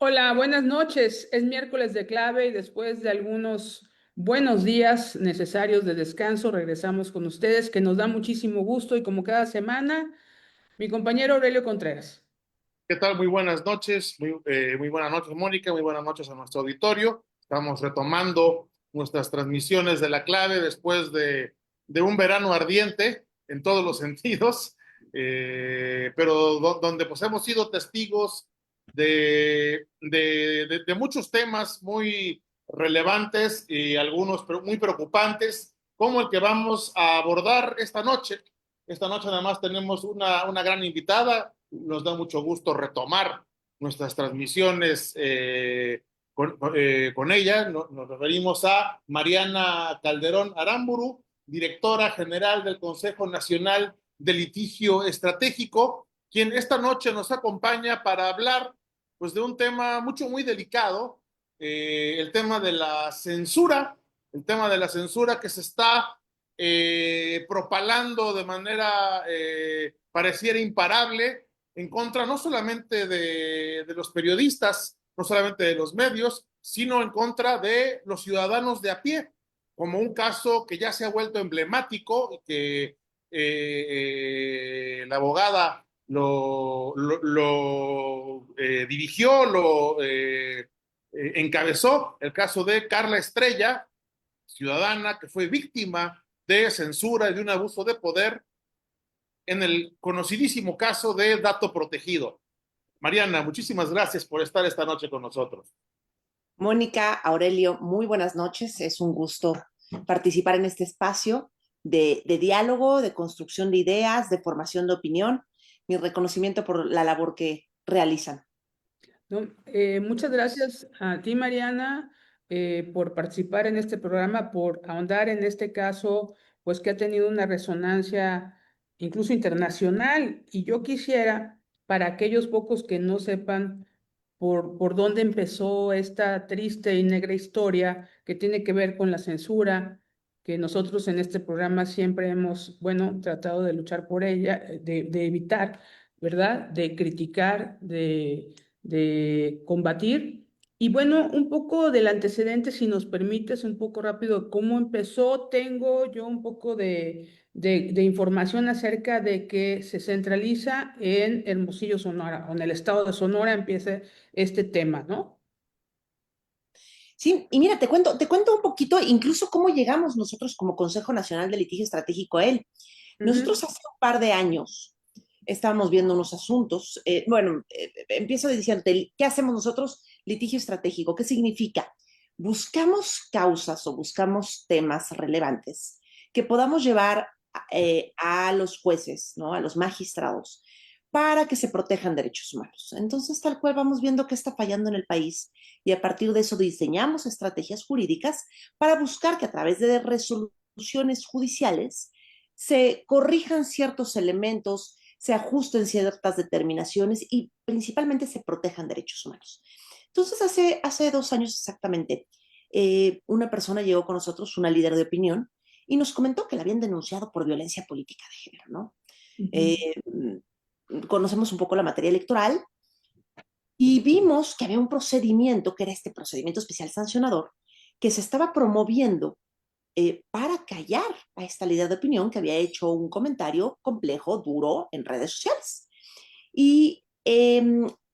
Hola, buenas noches. Es miércoles de clave y después de algunos buenos días necesarios de descanso, regresamos con ustedes, que nos da muchísimo gusto y como cada semana, mi compañero Aurelio Contreras. ¿Qué tal? Muy buenas noches, muy buenas noches, Mónica, muy buenas noches a nuestro auditorio. Estamos retomando nuestras transmisiones de la clave después de un verano ardiente en todos los sentidos, pero donde pues hemos sido testigos de muchos temas muy relevantes y algunos muy preocupantes, como el que vamos a abordar esta noche. Esta noche además tenemos una gran invitada. Nos da mucho gusto retomar nuestras transmisiones con ella. Nos referimos a Mariana Calderón Aramburu, directora general del Consejo Nacional de Litigio Estratégico, quien esta noche nos acompaña para hablar pues, de un tema muy delicado, el tema de la censura, que se está propalando de manera pareciera imparable en contra no solamente de los periodistas, no solamente de los medios, sino en contra de los ciudadanos de a pie, como un caso que ya se ha vuelto emblemático y que la abogada lo dirigió, encabezó, el caso de Carla Estrella, ciudadana que fue víctima de censura y de un abuso de poder en el conocidísimo caso de dato protegido. Mariana, muchísimas gracias por estar esta noche con nosotros. Mónica, Aurelio, muy buenas noches. Es un gusto participar en este espacio de diálogo, de construcción de ideas, de formación de opinión. Mi reconocimiento por la labor que realizan. ¿No? Muchas gracias a ti, Mariana, por participar en este programa, por ahondar en este caso, pues que ha tenido una resonancia incluso internacional. Y yo quisiera, para aquellos pocos que no sepan por dónde empezó esta triste y negra historia que tiene que ver con la censura, que nosotros en este programa siempre hemos, bueno, tratado de luchar por ella, de evitar, ¿verdad? De criticar, de combatir. Y bueno, un poco del antecedente, si nos permites, un poco rápido, cómo empezó. Tengo yo un poco de información acerca de que se centraliza en Hermosillo, Sonora, o en el estado de Sonora empieza este tema, ¿no? Sí, y mira, te cuento un poquito incluso cómo llegamos nosotros como Consejo Nacional de Litigio Estratégico a él. Ujú. Nosotros hace un par de años estábamos viendo unos asuntos. Empiezo diciéndote, ¿qué hacemos nosotros? Litigio estratégico, ¿qué significa? Buscamos causas o buscamos temas relevantes que podamos llevar a los jueces, ¿no? A los magistrados, para que se protejan derechos humanos. Entonces, tal cual vamos viendo qué está fallando en el país y a partir de eso diseñamos estrategias jurídicas para buscar que a través de resoluciones judiciales se corrijan ciertos elementos, se ajusten ciertas determinaciones y principalmente se protejan derechos humanos. Entonces, hace 2 años exactamente, una persona llegó con nosotros, una líder de opinión, y nos comentó que la habían denunciado por violencia política de género, ¿no? Ujú. Eh, Conocemos un poco la materia electoral y vimos que había un procedimiento, que era este procedimiento especial sancionador, que se estaba promoviendo para callar a esta líder de opinión que había hecho un comentario complejo, duro en redes sociales. Y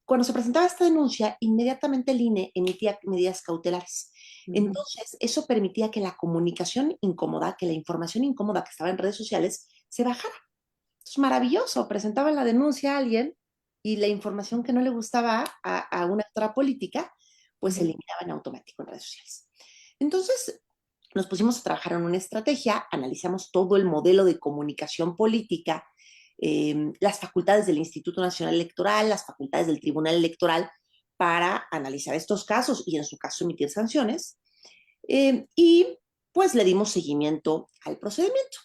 cuando se presentaba esta denuncia, inmediatamente el INE emitía medidas cautelares. Ujú. Entonces, eso permitía que la comunicación incómoda, que la información incómoda que estaba en redes sociales, se bajara. Es maravilloso. Presentaban la denuncia a alguien y la información que no le gustaba a una actora política, pues se Ujú. eliminaba en automático en redes sociales. Entonces, nos pusimos a trabajar en una estrategia, analizamos todo el modelo de comunicación política, las facultades del Instituto Nacional Electoral, las facultades del Tribunal Electoral para analizar estos casos y en su caso emitir sanciones. Y pues le dimos seguimiento al procedimiento.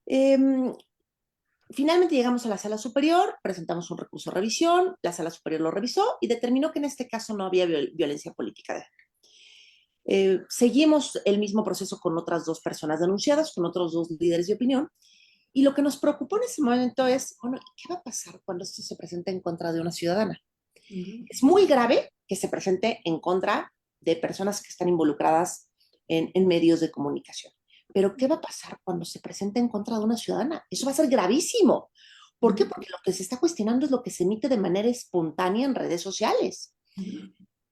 Eh, Finalmente llegamos a la sala superior, presentamos un recurso de revisión, la sala superior lo revisó y determinó que en este caso no había violencia política. Seguimos el mismo proceso con otras 2 personas denunciadas, con otros 2 líderes de opinión, y lo que nos preocupó en ese momento es, bueno, ¿qué va a pasar cuando esto se presente en contra de una ciudadana? Ujú. Es muy grave que se presente en contra de personas que están involucradas en medios de comunicación. Pero ¿qué va a pasar cuando se presente en contra de una ciudadana? Eso va a ser gravísimo. ¿Por qué? Porque lo que se está cuestionando es lo que se emite de manera espontánea en redes sociales.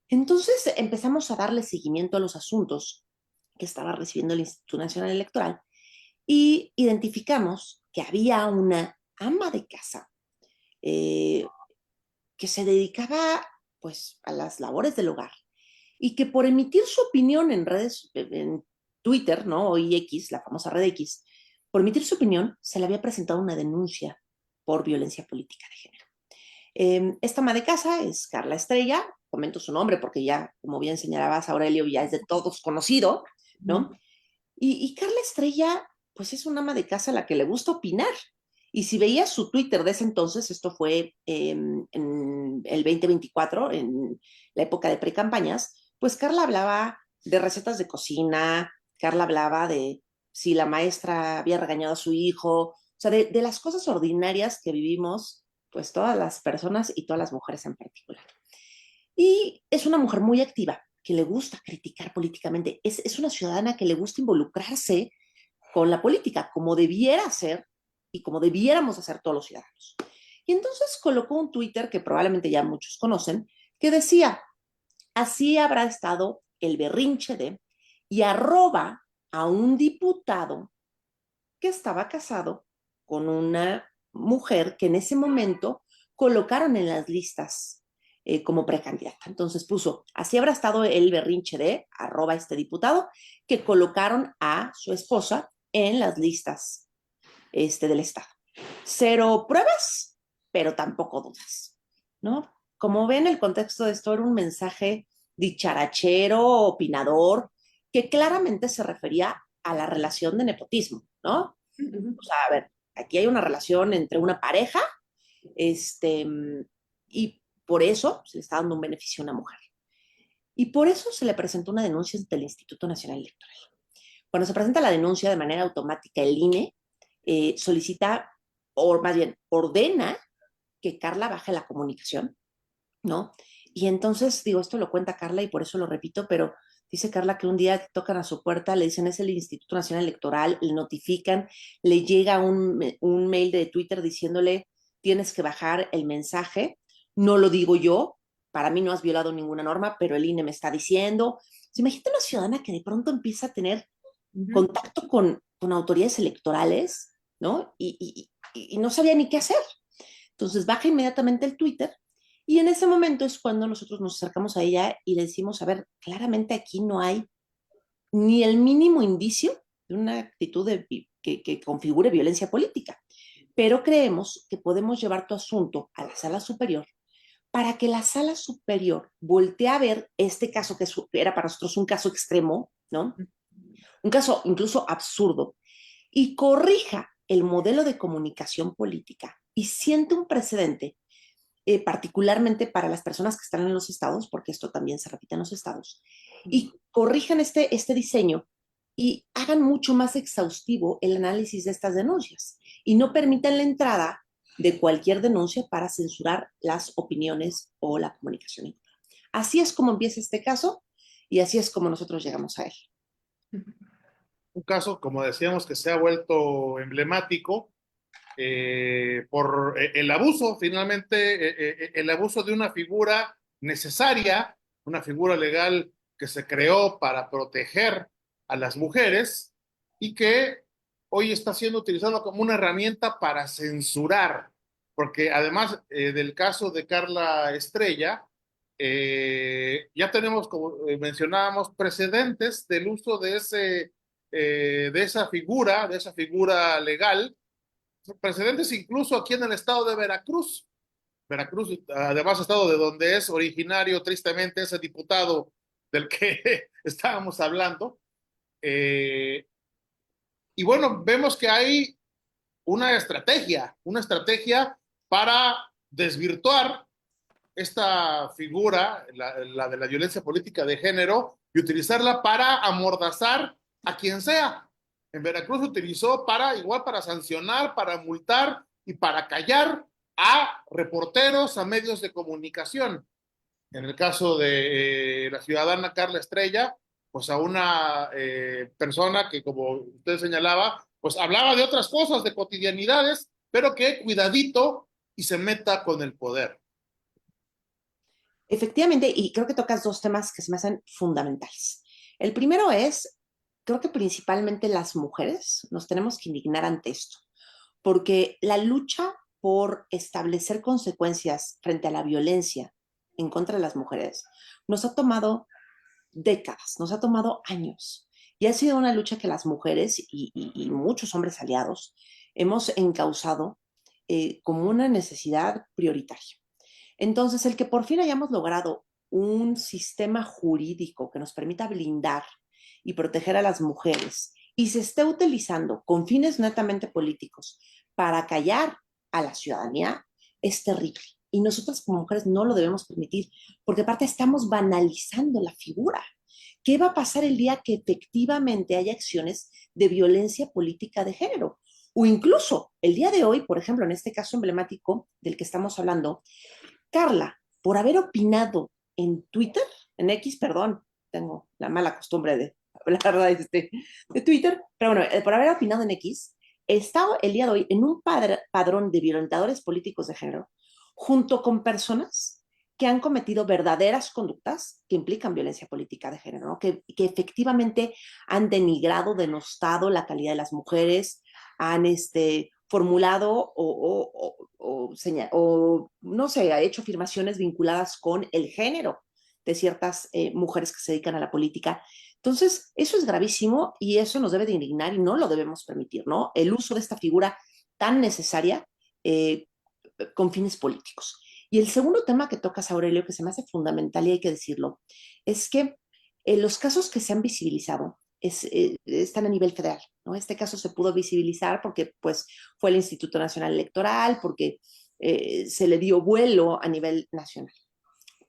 Entonces empezamos a darle seguimiento a los asuntos que estaba recibiendo el Instituto Nacional Electoral y identificamos que había una ama de casa que se dedicaba pues a las labores del hogar y que por emitir su opinión en redes, en Twitter, ¿no? Hoy X, la famosa red X, por emitir su opinión se le había presentado una denuncia por violencia política de género. Esta ama de casa es Carla Estrella, comento su nombre porque ya, como bien señalabas, Aurelio, ya es de todos conocido, ¿no? Y Carla Estrella, pues es una ama de casa a la que le gusta opinar. Y si veías su Twitter de ese entonces, esto fue en el 2024, en la época de precampañas, pues Carla hablaba de recetas de cocina, Carla hablaba de si la maestra había regañado a su hijo, o sea, de las cosas ordinarias que vivimos, pues todas las personas y todas las mujeres en particular. Y es una mujer muy activa, que le gusta criticar políticamente, es una ciudadana que le gusta involucrarse con la política, como debiera ser y como debiéramos hacer todos los ciudadanos. Y entonces colocó un Twitter que probablemente ya muchos conocen, que decía, así habrá estado el berrinche de, y arroba a un diputado que estaba casado con una mujer que en ese momento colocaron en las listas como precandidata. Entonces puso, así habrá estado el berrinche de, arroba este diputado, que colocaron a su esposa en las listas del Estado. Cero pruebas, pero tampoco dudas, ¿no? Como ven, el contexto de esto era un mensaje dicharachero, opinador, que claramente se refería a la relación de nepotismo, ¿no? O sea, a ver, aquí hay una relación entre una pareja, y por eso se le está dando un beneficio a una mujer. Y por eso se le presentó una denuncia ante el Instituto Nacional Electoral. Cuando se presenta la denuncia de manera automática, el INE solicita, o más bien ordena que Carla baje la comunicación, ¿no? Y entonces, digo, esto lo cuenta Carla y por eso lo repito, pero dice Carla que un día tocan a su puerta, le dicen es el Instituto Nacional Electoral, le notifican, le llega un mail de Twitter diciéndole tienes que bajar el mensaje, no lo digo yo, para mí no has violado ninguna norma, pero el INE me está diciendo. Imagínate una ciudadana que de pronto empieza a tener contacto con autoridades electorales, ¿no? Y no sabía ni qué hacer. Entonces baja inmediatamente el Twitter y en ese momento es cuando nosotros nos acercamos a ella y le decimos, a ver, claramente aquí no hay ni el mínimo indicio de una actitud que configure violencia política, pero creemos que podemos llevar tu asunto a la sala superior para que la sala superior voltee a ver este caso que era para nosotros un caso extremo, ¿no? Un caso incluso absurdo, y corrija el modelo de comunicación política y siente un precedente, particularmente para las personas que están en los estados, porque esto también se repite en los estados, y corrijan este diseño y hagan mucho más exhaustivo el análisis de estas denuncias y no permitan la entrada de cualquier denuncia para censurar las opiniones o la comunicación. Así es como empieza este caso y así es como nosotros llegamos a él. Un caso, como decíamos, que se ha vuelto emblemático por el abuso, finalmente, el abuso de una figura necesaria, una figura legal que se creó para proteger a las mujeres y que hoy está siendo utilizado como una herramienta para censurar, porque además del caso de Carla Estrella, ya tenemos, como mencionábamos, precedentes del uso de esa figura legal, precedentes incluso aquí en el estado de Veracruz. Veracruz, además, estado de donde es originario, tristemente, ese diputado del que estábamos hablando. Y bueno, vemos que hay una estrategia para desvirtuar esta figura, la de la violencia política de género, y utilizarla para amordazar a quien sea. En Veracruz se utilizó igual para sancionar, para multar y para callar a reporteros, a medios de comunicación. en el caso de la ciudadana Carla Estrella, pues a una persona que, como usted señalaba, pues hablaba de otras cosas, de cotidianidades, pero que cuidadito y se meta con el poder. Efectivamente, y creo que tocas dos temas que se me hacen fundamentales. El primero es, creo que principalmente las mujeres nos tenemos que indignar ante esto, porque la lucha por establecer consecuencias frente a la violencia en contra de las mujeres nos ha tomado décadas, nos ha tomado años. Y ha sido una lucha que las mujeres y muchos hombres aliados hemos encauzado como una necesidad prioritaria. Entonces, el que por fin hayamos logrado un sistema jurídico que nos permita blindar y proteger a las mujeres y se esté utilizando con fines netamente políticos para callar a la ciudadanía es terrible. Y nosotras como mujeres no lo debemos permitir, porque aparte estamos banalizando la figura. ¿Qué va a pasar el día que efectivamente haya acciones de violencia política de género? O incluso el día de hoy, por ejemplo, en este caso emblemático del que estamos hablando, Carla, por haber opinado en Twitter, en X, perdón, tengo la mala costumbre de hablar de Twitter, pero bueno, por haber opinado en X, estaba el día de hoy en un padrón de violentadores políticos de género, junto con personas que han cometido verdaderas conductas que implican violencia política de género, ¿no? Que efectivamente han denigrado, denostado la calidad de las mujeres, han formulado o, no sé, ha hecho afirmaciones vinculadas con el género de ciertas mujeres que se dedican a la política. Entonces, eso es gravísimo y eso nos debe de indignar y no lo debemos permitir, ¿no? El uso de esta figura tan necesaria eh, con fines políticos. Y el segundo tema que tocas, Aurelio, que se me hace fundamental y hay que decirlo, es que los casos que se han visibilizado están a nivel federal, ¿no? Este caso se pudo visibilizar porque pues, fue el Instituto Nacional Electoral, porque se le dio vuelo a nivel nacional.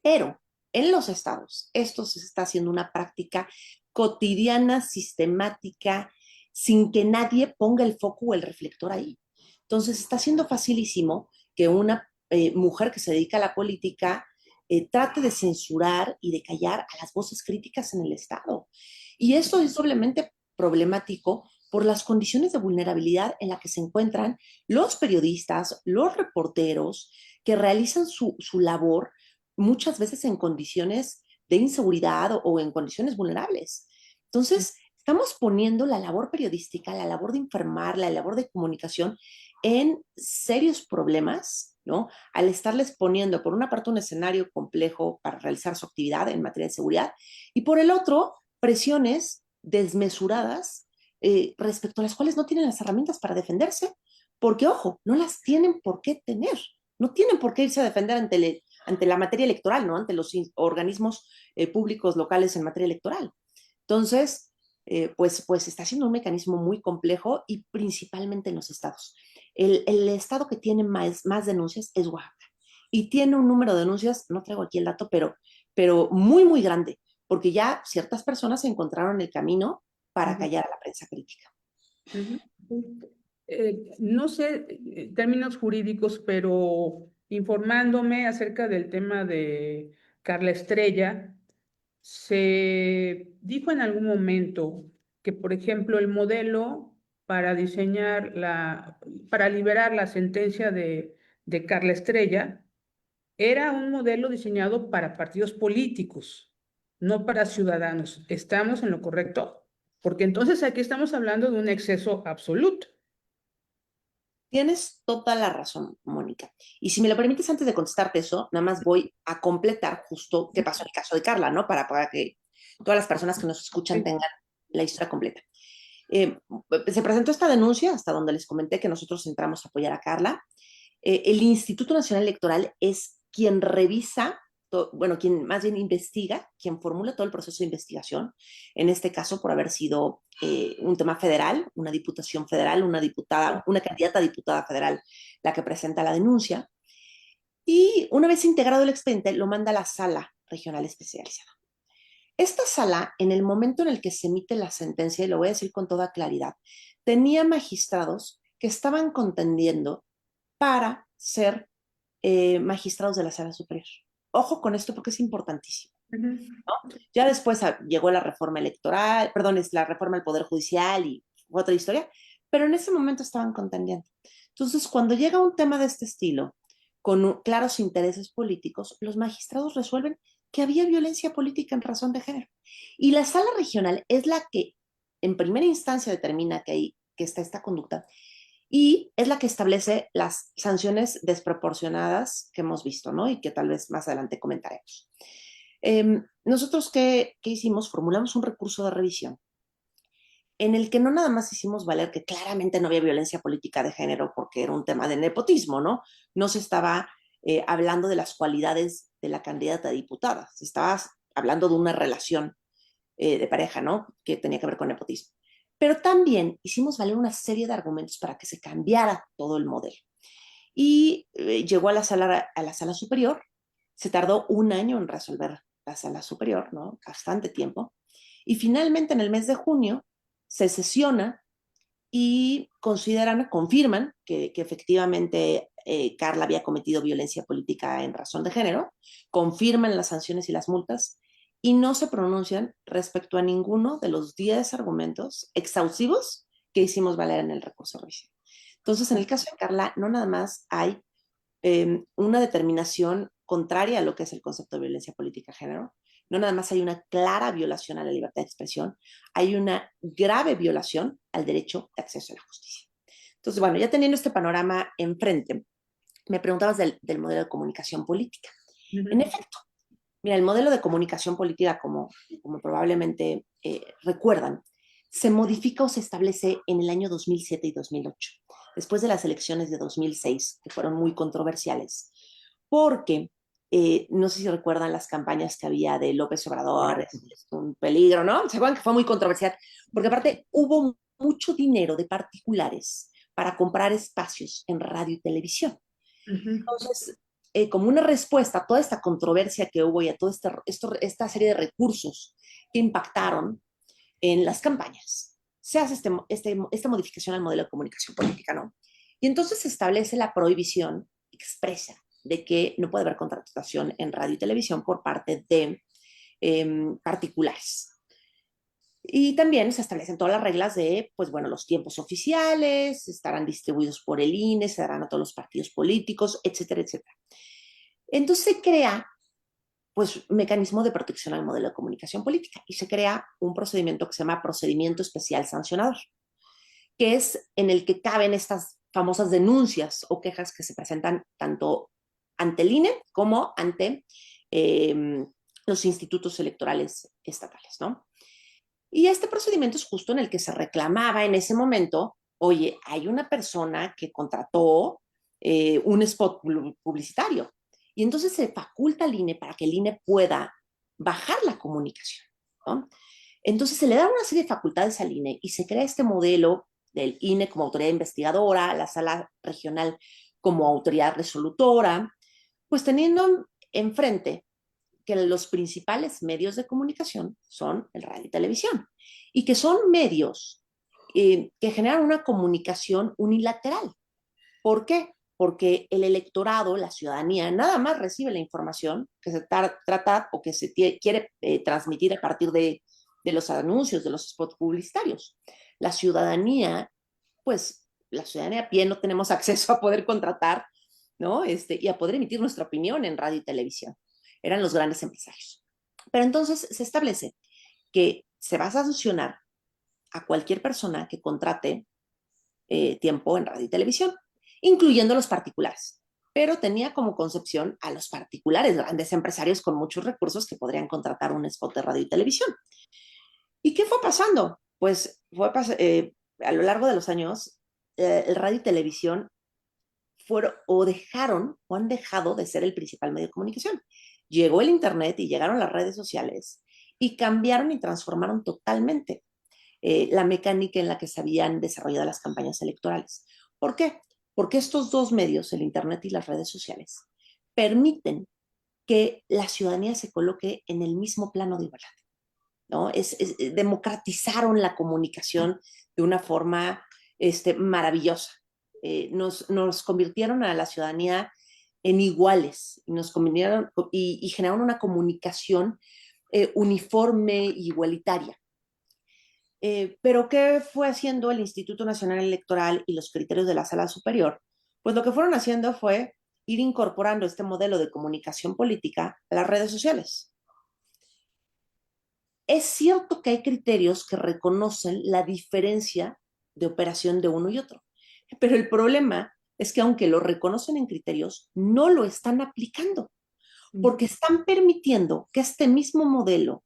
Pero en los estados, esto se está haciendo una práctica cotidiana, sistemática, sin que nadie ponga el foco o el reflector ahí. Entonces, está siendo facilísimo que una mujer que se dedica a la política trate de censurar y de callar a las voces críticas en el Estado. Y esto es doblemente problemático por las condiciones de vulnerabilidad en las que se encuentran los periodistas, los reporteros que realizan su labor muchas veces en condiciones de inseguridad o en condiciones vulnerables. Entonces, estamos poniendo la labor periodística, la labor de informar, la labor de comunicación en serios problemas, ¿no? Al estarles poniendo, por una parte, un escenario complejo para realizar su actividad en materia de seguridad y por el otro, presiones desmesuradas respecto a las cuales no tienen las herramientas para defenderse, porque, ojo, no las tienen por qué tener, no tienen por qué irse a defender ante la materia electoral, ¿no? Ante los organismos públicos locales en materia electoral. Entonces, pues está siendo un mecanismo muy complejo y principalmente en los estados. El estado que tiene más denuncias es Oaxaca y tiene un número de denuncias, no traigo aquí el dato, pero muy, muy grande, porque ya ciertas personas encontraron el camino para callar a la prensa crítica. No sé términos jurídicos, pero informándome acerca del tema de Carla Estrella, se dijo en algún momento que, por ejemplo, el modelo para diseñar para liberar la sentencia de Carla Estrella era un modelo diseñado para partidos políticos, no para ciudadanos. ¿Estamos en lo correcto? Porque entonces aquí estamos hablando de un exceso absoluto. Tienes toda la razón, Mónica. Y si me lo permites, antes de contestarte eso, nada más voy a completar justo qué pasó en el caso de Carla, ¿no? Para que todas las personas que nos escuchan Sí. tengan la historia completa. Se presentó esta denuncia, hasta donde les comenté que nosotros entramos a apoyar a Carla. El Instituto Nacional Electoral es quien revisa, bueno, quien más bien investiga, quien formula todo el proceso de investigación, en este caso por haber sido un tema federal, una diputación federal, una diputada, una candidata a diputada federal la que presenta la denuncia. Y una vez integrado el expediente, lo manda a la sala regional especializada. Esta sala, en el momento en el que se emite la sentencia, y lo voy a decir con toda claridad, tenía magistrados que estaban contendiendo para ser magistrados de la sala superior. ojo con esto porque es importantísimo. Ujú. Ya después llegó la reforma electoral, perdón, es la reforma del Poder Judicial y otra historia, pero en ese momento estaban contendiendo. Entonces, cuando llega un tema de este estilo, con claros intereses políticos, los magistrados resuelven que había violencia política en razón de género. Y la sala regional es la que en primera instancia determina que está esta conducta y es la que establece las sanciones desproporcionadas que hemos visto, ¿no? Y que tal vez más adelante comentaremos. Nosotros, ¿qué hicimos? Formulamos un recurso de revisión en el que no nada más hicimos valer que claramente no había violencia política de género porque era un tema de nepotismo, ¿no? No se estaba hablando de las cualidades de la candidata a diputada, se estaba hablando de una relación de pareja, ¿no? Que tenía que ver con nepotismo. Pero también hicimos valer una serie de argumentos para que se cambiara todo el modelo. Y llegó a la sala superior, se tardó un año en resolver la sala superior, ¿no? Bastante tiempo. Y finalmente en el mes de junio se sesiona y confirman que efectivamente Carla había cometido violencia política en razón de género, confirman las sanciones y las multas y no se pronuncian respecto a ninguno de los 10 argumentos exhaustivos que hicimos valer en el recurso de revisión. Entonces, en el caso de Carla, no nada más hay una determinación contraria a lo que es el concepto de violencia política de género, no nada más hay una clara violación a la libertad de expresión, hay una grave violación al derecho de acceso a la justicia. Entonces, bueno, ya teniendo este panorama enfrente, me preguntabas del modelo de comunicación política. En efecto, mira, el modelo de comunicación política, como probablemente recuerdan, se modifica o se establece en el año 2007 y 2008, después de las elecciones de 2006, que fueron muy controversiales, porque no sé si recuerdan las campañas que había de López Obrador, es un peligro, ¿no? Se acuerdan que fue muy controversial, porque aparte hubo mucho dinero de particulares para comprar espacios en radio y televisión. Entonces, como una respuesta a toda esta controversia que hubo y a toda esta serie de recursos que impactaron en las campañas, se hace esta modificación al modelo de comunicación política, ¿no? Y entonces se establece la prohibición expresa de que no puede haber contratación en radio y televisión por parte de particulares. Y también se establecen todas las reglas de, pues bueno, los tiempos oficiales, estarán distribuidos por el INE, se darán a todos los partidos políticos, etcétera, etcétera. Entonces se crea, pues, un mecanismo de protección al modelo de comunicación política y se crea un procedimiento que se llama procedimiento especial sancionador, que es en el que caben estas famosas denuncias o quejas que se presentan tanto ante el INE como ante los institutos electorales estatales, ¿no? Y este procedimiento es justo en el que se reclamaba en ese momento, oye, hay una persona que contrató un spot publicitario. Y entonces se faculta al INE para que el INE pueda bajar la comunicación, ¿no? Entonces se le da una serie de facultades al INE y se crea este modelo del INE como autoridad investigadora, la sala regional como autoridad resolutora, pues teniendo enfrente que los principales medios de comunicación son el radio y televisión y que son medios que generan una comunicación unilateral. ¿Por qué? Porque el electorado, la ciudadanía, nada más recibe la información que se trata o que se quiere transmitir a partir de los anuncios, de los spots publicitarios. La ciudadanía, pues la ciudadanía a pie no tenemos acceso a poder contratar, ¿no? Y a poder emitir nuestra opinión en radio y televisión. Eran los grandes empresarios. Pero entonces se establece que se va a sancionar a cualquier persona que contrate tiempo en radio y televisión, incluyendo los particulares. Pero tenía como concepción a los particulares, grandes empresarios con muchos recursos que podrían contratar un spot de radio y televisión. ¿Y qué fue pasando? Pues a lo largo de los años, el radio y televisión fueron o dejaron o han dejado de ser el principal medio de comunicación. Llegó el Internet y llegaron las redes sociales y cambiaron y transformaron totalmente la mecánica en la que se habían desarrollado las campañas electorales. ¿Por qué? Porque estos dos medios, el Internet y las redes sociales, permiten que la ciudadanía se coloque en el mismo plano de igualdad, ¿no? Democratizaron la comunicación de una forma maravillosa. Nos convirtieron a la ciudadanía en iguales y nos convinieron y generaron una comunicación uniforme, igualitaria. Pero ¿qué fue haciendo el Instituto Nacional Electoral y los criterios de la Sala Superior? Pues lo que fueron haciendo fue ir incorporando este modelo de comunicación política a las redes sociales. Es cierto que hay criterios que reconocen la diferencia de operación de uno y otro, pero el problema es que aunque lo reconocen en criterios, no lo están aplicando, porque están permitiendo que este mismo modelo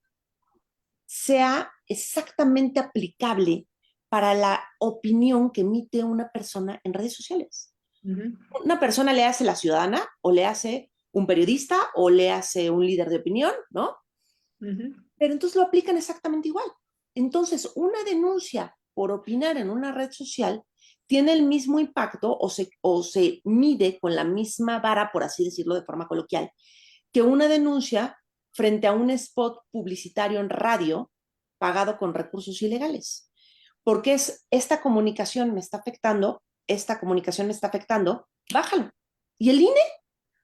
sea exactamente aplicable para la opinión que emite una persona en redes sociales. Una persona le hace la ciudadana o le hace un periodista o le hace un líder de opinión, ¿no? Pero entonces lo aplican exactamente igual. Entonces, una denuncia por opinar en una red social tiene el mismo impacto o se mide con la misma vara, por así decirlo de forma coloquial, que una denuncia frente a un spot publicitario en radio pagado con recursos ilegales. Porque es esta comunicación me está afectando, esta comunicación me está afectando, bájalo. Y el INE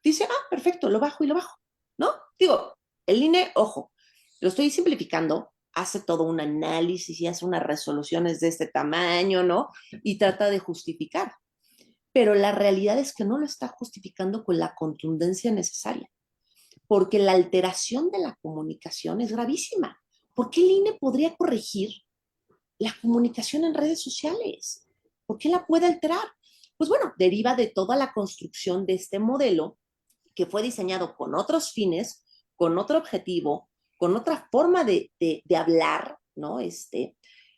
dice, perfecto, lo bajo y lo bajo, ¿no? Digo, el INE, ojo, lo estoy simplificando, hace todo un análisis y hace unas resoluciones de este tamaño, ¿no? Y trata de justificar. Pero la realidad es que no lo está justificando con la contundencia necesaria, porque la alteración de la comunicación es gravísima. ¿Por qué el INE podría corregir la comunicación en redes sociales? ¿Por qué la puede alterar? Pues bueno, deriva de toda la construcción de este modelo que fue diseñado con otros fines, con otro objetivo, con otra forma de hablar, ¿no?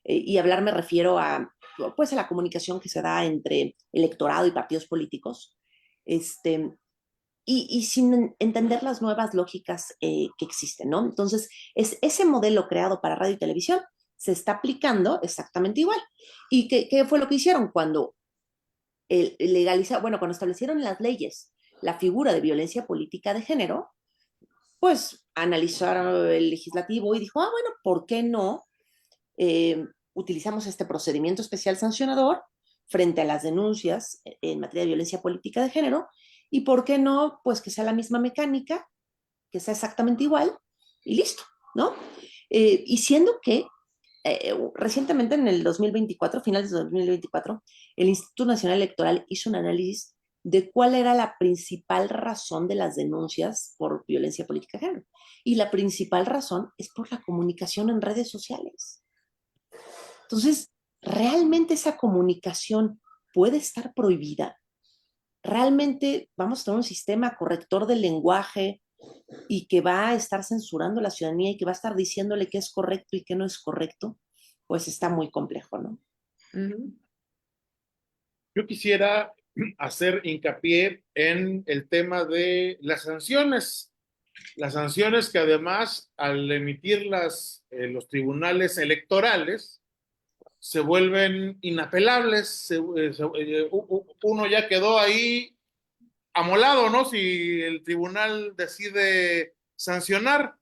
Y hablar me refiero a, pues, a la comunicación que se da entre electorado y partidos políticos, y sin entender las nuevas lógicas que existen, ¿no? Entonces, ese modelo creado para radio y televisión se está aplicando exactamente igual. ¿Y qué fue lo que hicieron cuando cuando establecieron las leyes la figura de violencia política de género? Pues analizaron el legislativo y dijo, bueno, ¿por qué no utilizamos este procedimiento especial sancionador frente a las denuncias en materia de violencia política de género? ¿Y por qué no, pues que sea la misma mecánica, que sea exactamente igual y listo, ¿no? Y siendo que recientemente en el 2024, finales de 2024, el Instituto Nacional Electoral hizo un análisis de cuál era la principal razón de las denuncias por violencia política de género. Y la principal razón es por la comunicación en redes sociales. Entonces, ¿realmente esa comunicación puede estar prohibida? ¿Realmente vamos a tener un sistema corrector del lenguaje y que va a estar censurando a la ciudadanía y que va a estar diciéndole qué es correcto y qué no es correcto? Pues está muy complejo, ¿no? Yo quisiera hacer hincapié en el tema de las sanciones que además al emitirlas los tribunales electorales se vuelven inapelables, uno ya quedó ahí amolado, ¿no? Si el tribunal decide sancionar,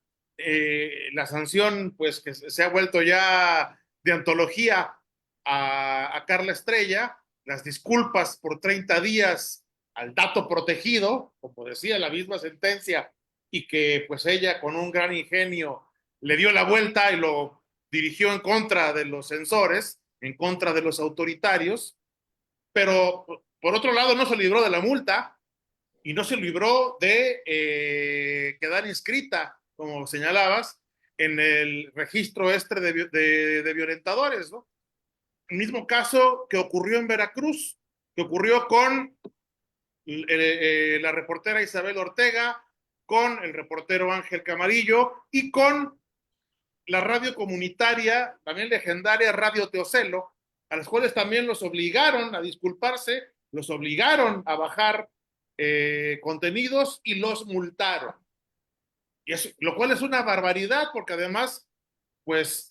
la sanción, pues que se ha vuelto ya de antología a Carla Estrella, las disculpas por 30 días al dato protegido, como decía la misma sentencia, y que pues ella con un gran ingenio le dio la vuelta y lo dirigió en contra de los censores, en contra de los autoritarios, pero por otro lado no se libró de la multa, y no se libró de quedar inscrita, como señalabas, en el registro de violentadores, ¿no? El mismo caso que ocurrió en Veracruz, que ocurrió con la reportera Isabel Ortega, con el reportero Ángel Camarillo y con la radio comunitaria, también legendaria Radio Teocelo, a las cuales también los obligaron a disculparse, los obligaron a bajar contenidos y los multaron. Lo cual es una barbaridad porque además, pues,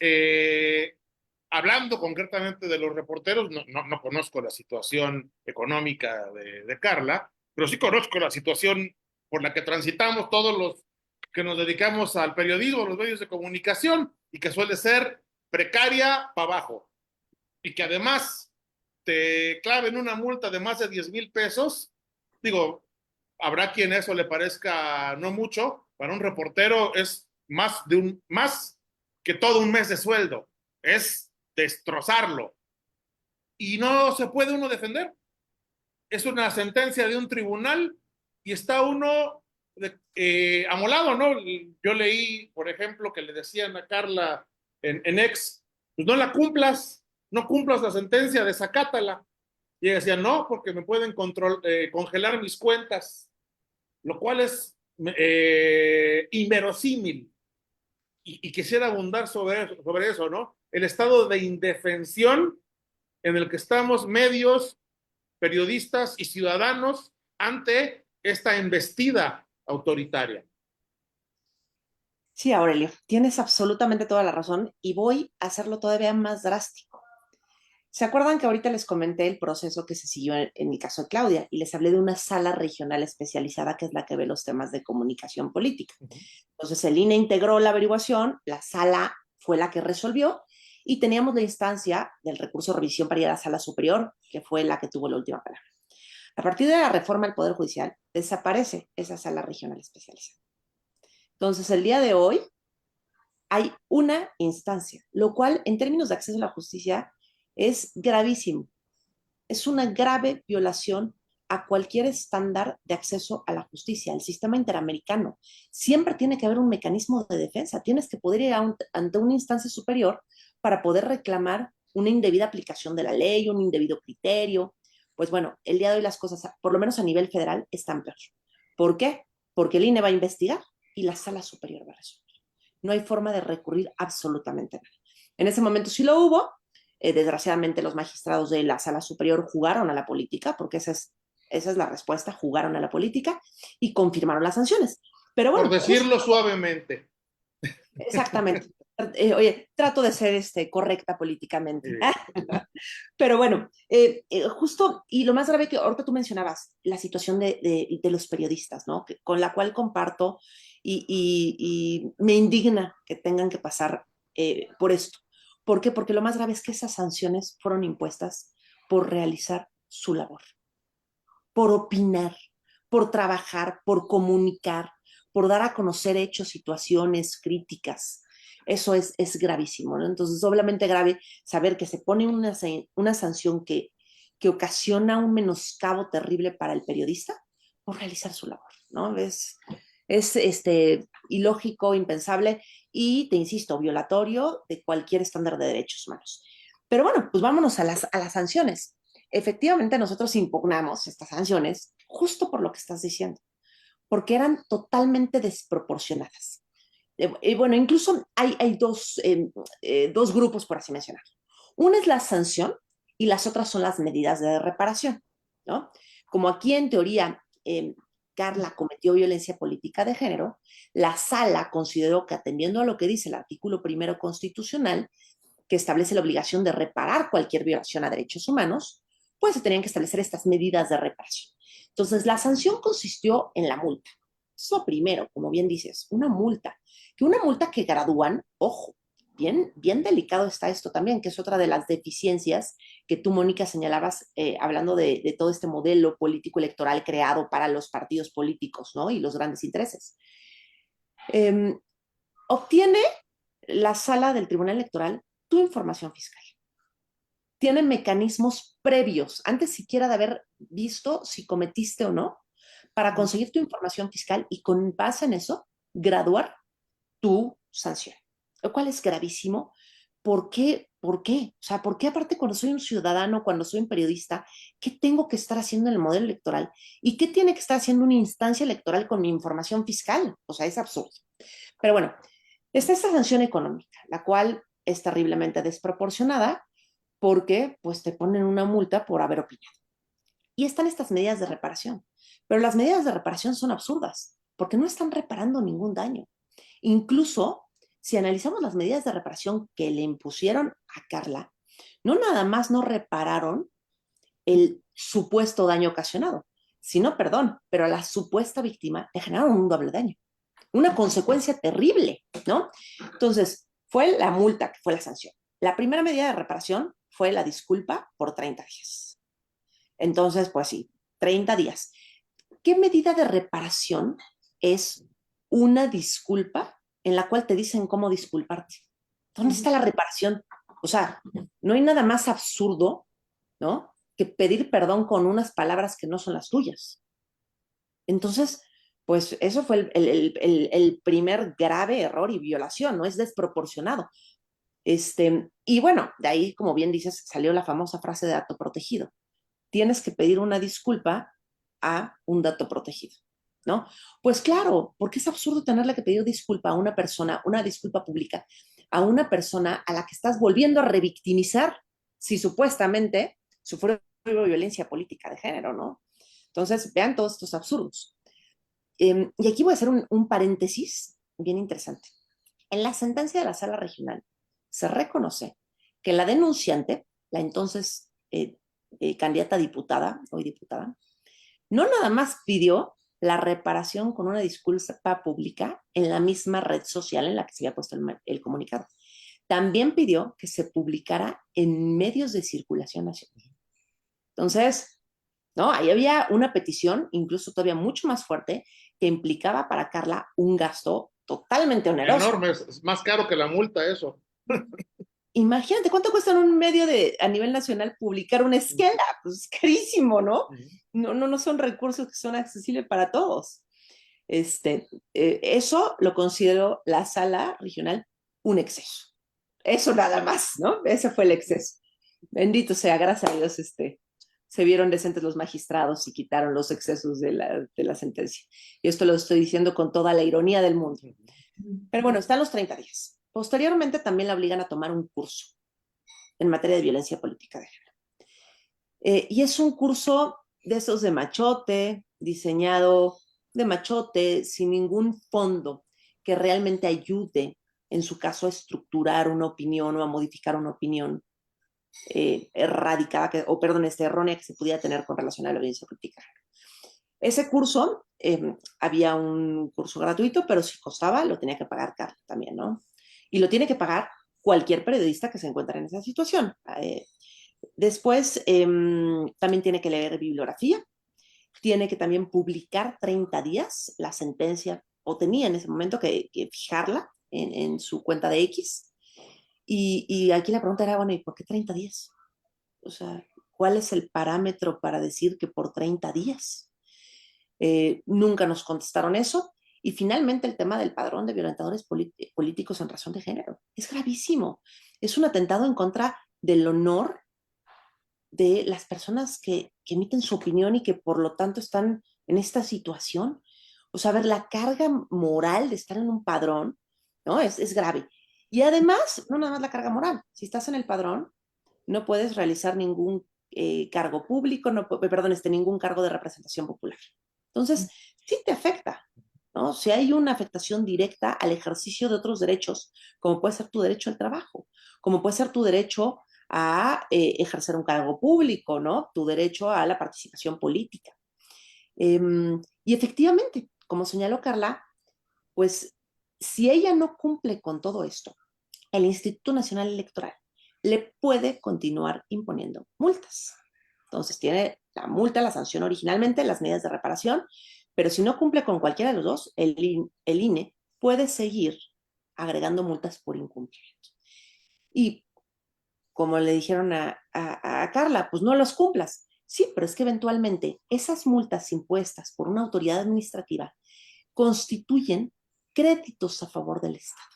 hablando concretamente de los reporteros, no conozco la situación económica de Carla, pero sí conozco la situación por la que transitamos todos los que nos dedicamos al periodismo, a los medios de comunicación, y que suele ser precaria para abajo. Y que además te claven una multa de más de 10,000 pesos, digo, habrá quien eso le parezca no mucho, para un reportero es más que todo un mes de sueldo, es destrozarlo. Y no se puede uno defender. Es una sentencia de un tribunal y está uno amolado, ¿no? Yo leí, por ejemplo, que le decían a Carla en ex, pues no la cumplas, no cumplas la sentencia, desacátala. Y ella decía, no, porque me pueden congelar mis cuentas, lo cual es inverosímil. Y quisiera abundar sobre eso, ¿no? El estado de indefensión en el que estamos medios, periodistas y ciudadanos ante esta embestida autoritaria. Sí, Aurelio, tienes absolutamente toda la razón y voy a hacerlo todavía más drástico. ¿Se acuerdan que ahorita les comenté el proceso que se siguió en el caso de Claudia y les hablé de una sala regional especializada que es la que ve los temas de comunicación política? Entonces el INE integró la averiguación, la sala fue la que resolvió y teníamos la instancia del recurso de revisión para ir a la sala superior, que fue la que tuvo la última palabra. A partir de la reforma del Poder Judicial, desaparece esa sala regional especializada. Entonces el día de hoy hay una instancia, lo cual en términos de acceso a la justicia es gravísimo. Es una grave violación a cualquier estándar de acceso a la justicia, el sistema interamericano. Siempre tiene que haber un mecanismo de defensa. Tienes que poder ir ante una instancia superior para poder reclamar una indebida aplicación de la ley, un indebido criterio. Pues bueno, el día de hoy las cosas, por lo menos a nivel federal, están peor. ¿Por qué? Porque el INE va a investigar y la sala superior va a resolver. No hay forma de recurrir absolutamente nada. En ese momento sí lo hubo. Desgraciadamente los magistrados de la sala superior jugaron a la política, porque esa es la respuesta, jugaron a la política y confirmaron las sanciones. Pero Por bueno, decirlo suavemente. exactamente. Oye, trato de ser correcta políticamente. Pero bueno, justo, y lo más grave que ahorita tú mencionabas, la situación de los periodistas, ¿no? Con la cual comparto y me indigna que tengan que pasar por esto. ¿Por qué? Porque lo más grave es que esas sanciones fueron impuestas por realizar su labor, por opinar, por trabajar, por comunicar, por dar a conocer hechos, situaciones, críticas. Eso es gravísimo, ¿no? Entonces, doblemente grave saber que se pone una sanción que ocasiona un menoscabo terrible para el periodista por realizar su labor, ¿no? Es ilógico, impensable y, te insisto, violatorio de cualquier estándar de derechos humanos. Pero bueno, pues vámonos a las sanciones. Efectivamente, nosotros impugnamos estas sanciones justo por lo que estás diciendo, porque eran totalmente desproporcionadas. Y bueno, incluso hay dos grupos, por así mencionar. Una es la sanción y las otras son las medidas de reparación, ¿no? Como aquí en teoría Carla cometió violencia política de género, la sala consideró que atendiendo a lo que dice el artículo 1 constitucional, que establece la obligación de reparar cualquier violación a derechos humanos, pues se tenían que establecer estas medidas de reparación. Entonces, la sanción consistió en la multa. Eso primero, como bien dices, una multa. Que una multa que gradúan, ojo, bien delicado está esto también, que es otra de las deficiencias que tú, Mónica, señalabas hablando de todo este modelo político electoral creado para los partidos políticos, ¿no? Y los grandes intereses. Obtiene la sala del Tribunal Electoral tu información fiscal. Tienen mecanismos previos, antes siquiera de haber visto si cometiste o no, para conseguir tu información fiscal y con base en eso, graduar tu sanción, lo cual es gravísimo. ¿Por qué? ¿Por qué? O sea, ¿por qué aparte cuando soy un ciudadano, cuando soy un periodista, qué tengo que estar haciendo en el modelo electoral? ¿Y qué tiene que estar haciendo una instancia electoral con mi información fiscal? O sea, es absurdo. Pero bueno, está esta sanción económica, la cual es terriblemente desproporcionada porque pues te ponen una multa por haber opinado. Y están estas medidas de reparación, pero las medidas de reparación son absurdas porque no están reparando ningún daño. Incluso si analizamos las medidas de reparación que le impusieron a Carla, no nada más no repararon el supuesto daño ocasionado, sino, perdón, pero a la supuesta víctima le generaron un doble daño, una consecuencia terrible, ¿no? Entonces, fue la multa que fue la sanción. La primera medida de reparación fue la disculpa por 30 días. Entonces, pues sí, 30 días. ¿qué medida de reparación es una disculpa en la cual te dicen cómo disculparte? ¿Dónde está la reparación? O sea, no hay nada más absurdo, ¿no?, que pedir perdón con unas palabras que no son las tuyas. Entonces, pues eso fue el primer grave error y violación, ¿no? Es desproporcionado. Y bueno, de ahí, como bien dices, salió la famosa frase de dato protegido. Tienes que pedir una disculpa a un dato protegido, ¿no? Pues claro, porque es absurdo tenerle que pedir disculpa a una persona, una disculpa pública, a una persona a la que estás volviendo a revictimizar si supuestamente sufrió violencia política de género, ¿no? Entonces, vean todos estos absurdos. Y aquí voy a hacer un paréntesis bien interesante. En la sentencia de la sala regional se reconoce que la denunciante, la entonces candidata a diputada, hoy diputada, no nada más pidió la reparación con una disculpa pública en la misma red social en la que se había puesto el comunicado. También pidió que se publicara en medios de circulación nacional. Entonces, ¿no? Ahí había una petición, incluso todavía mucho más fuerte, que implicaba para Carla un gasto totalmente oneroso. Enorme, es más caro que la multa eso. Imagínate, ¿cuánto cuesta en un medio a nivel nacional publicar una esquela? Pues es carísimo, ¿no? No son recursos que son accesibles para todos. Eso lo consideró la sala regional un exceso. Eso nada más, ¿no? Ese fue el exceso. Bendito sea, gracias a Dios, se vieron decentes los magistrados y quitaron los excesos de la sentencia. Y esto lo estoy diciendo con toda la ironía del mundo. Pero bueno, están los 30 días. Posteriormente también la obligan a tomar un curso en materia de violencia política de género. Y es un curso de esos de machote, diseñado de machote, sin ningún fondo que realmente ayude, en su caso, a estructurar una opinión o a modificar una opinión erradicada, errónea que se pudiera tener con relación a la violencia política. Ese curso, había un curso gratuito, pero si costaba, lo tenía que pagar Carla también, ¿no? Y lo tiene que pagar cualquier periodista que se encuentre en esa situación. Después, también tiene que leer bibliografía, tiene que también publicar 30 días la sentencia, o tenía en ese momento que fijarla en su cuenta de X. Y aquí la pregunta era, bueno, ¿y por qué 30 días? O sea, ¿cuál es el parámetro para decir que por 30 días? Nunca nos contestaron eso. Y finalmente el tema del padrón de violentadores políticos en razón de género. Es gravísimo. Es un atentado en contra del honor de las personas que emiten su opinión y que por lo tanto están en esta situación. O sea, ver la carga moral de estar en un padrón, ¿no? Es grave. Y además, no nada más la carga moral. Si estás en el padrón, no puedes realizar ningún cargo público, ningún cargo de representación popular. Entonces, sí te afecta, ¿no? Si hay una afectación directa al ejercicio de otros derechos, como puede ser tu derecho al trabajo, como puede ser tu derecho a ejercer un cargo público, ¿no? Tu derecho a la participación política. Y efectivamente, como señaló Carla, pues si ella no cumple con todo esto, el Instituto Nacional Electoral le puede continuar imponiendo multas. Entonces tiene la multa, la sanción originalmente, las medidas de reparación, pero si no cumple con cualquiera de los dos, el INE puede seguir agregando multas por incumplimiento. Y como le dijeron a Carla, pues no los cumplas. Sí, pero es que eventualmente esas multas impuestas por una autoridad administrativa constituyen créditos a favor del Estado.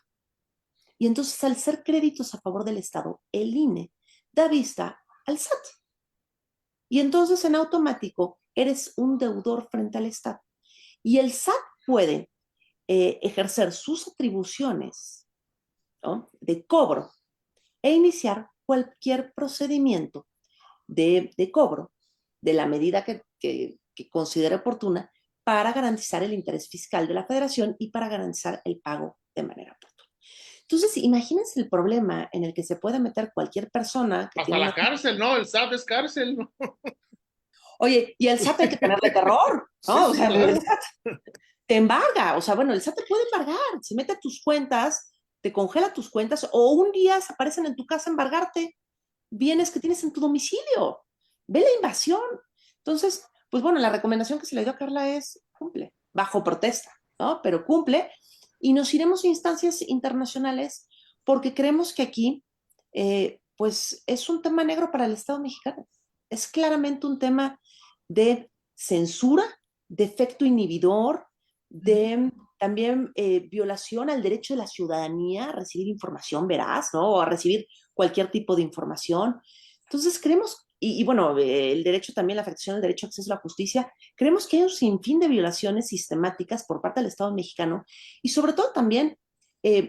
Y entonces, al ser créditos a favor del Estado, el INE da vista al SAT. Y entonces, en automático, eres un deudor frente al Estado. Y el SAT puede ejercer sus atribuciones, ¿no?, de cobro e iniciar cualquier procedimiento de cobro de la medida que considere oportuna para garantizar el interés fiscal de la Federación y para garantizar el pago de manera oportuna. Entonces, imagínense el problema en el que se puede meter cualquier persona que hasta la cárcel, ¿no? El SAT es cárcel, ¿no? Oye, y el SAT hay que tenerle terror, ¿no? Sí, O sea, claro. el SAT te embarga, o sea, bueno, el SAT te puede embargar, se mete a tus cuentas, te congela tus cuentas, o un día se aparecen en tu casa a embargarte bienes que tienes en tu domicilio. Ve la invasión. Entonces, pues bueno, la recomendación que se le dio a Carla es cumple, bajo protesta, ¿no? Pero cumple y nos iremos a instancias internacionales porque creemos que aquí, pues es un tema negro para el Estado mexicano. Es claramente un tema de censura, de efecto inhibidor, de también violación al derecho de la ciudadanía a recibir información veraz, ¿no? O a recibir cualquier tipo de información. Entonces creemos, y bueno, el derecho también, la afectación del derecho a acceso a la justicia, creemos que hay un sinfín de violaciones sistemáticas por parte del Estado mexicano y sobre todo también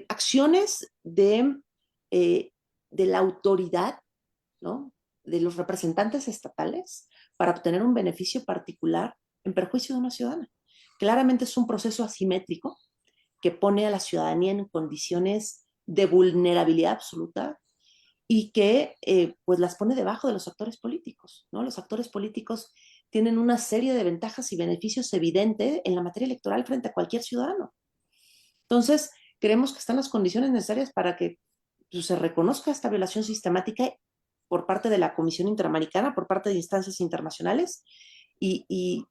acciones de la autoridad, ¿no? De los representantes estatales para obtener un beneficio particular en perjuicio de una ciudadana. Claramente es un proceso asimétrico que pone a la ciudadanía en condiciones de vulnerabilidad absoluta y que pues las pone debajo de los actores políticos, ¿no? Los actores políticos tienen una serie de ventajas y beneficios evidentes en la materia electoral frente a cualquier ciudadano. Entonces, creemos que están las condiciones necesarias para que pues, se reconozca esta violación sistemática por parte de la Comisión Interamericana, por parte de instancias internacionales, y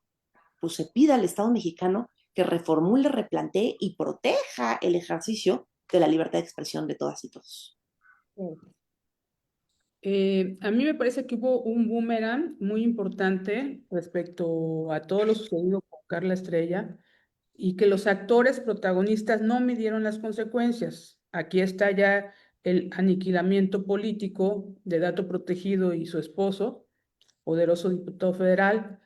pues se pida al Estado mexicano que reformule, replantee y proteja el ejercicio de la libertad de expresión de todas y todos. A mí me parece que hubo un boomerang muy importante respecto a todo lo sucedido con Carla Estrella y que los actores protagonistas no midieron las consecuencias. Aquí está ya el aniquilamiento político de Dato Protegido y su esposo, poderoso diputado federal,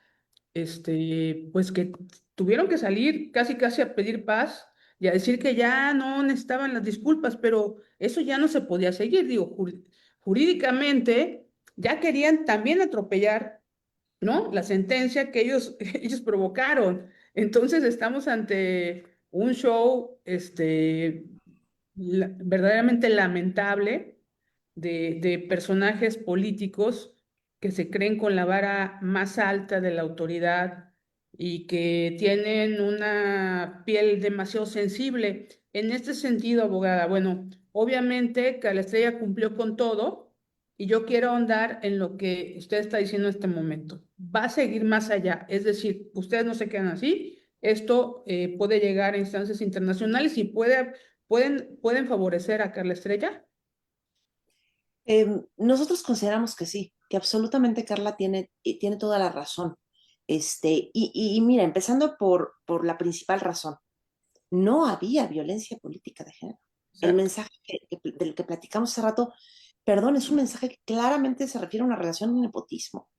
pues que tuvieron que salir casi casi a pedir paz y a decir que ya no necesitaban las disculpas, pero eso ya no se podía seguir, digo, jurídicamente ya querían también atropellar, ¿no? La sentencia que ellos, ellos provocaron. Entonces estamos ante un show, verdaderamente lamentable de personajes políticos que se creen con la vara más alta de la autoridad y que tienen una piel demasiado sensible. En este sentido, abogada, bueno, obviamente que la Estrella cumplió con todo y yo quiero ahondar en lo que usted está diciendo en este momento. Va a seguir más allá, es decir, ustedes no se quedan así. Esto puede llegar a instancias internacionales y pueden favorecer a Carla Estrella. Nosotros consideramos que sí, que absolutamente Carla tiene toda la razón. Y mira, empezando por la principal razón, no había violencia política de género. El Exacto. mensaje del que platicamos hace rato, perdón, es un mensaje que claramente se refiere a una relación de nepotismo.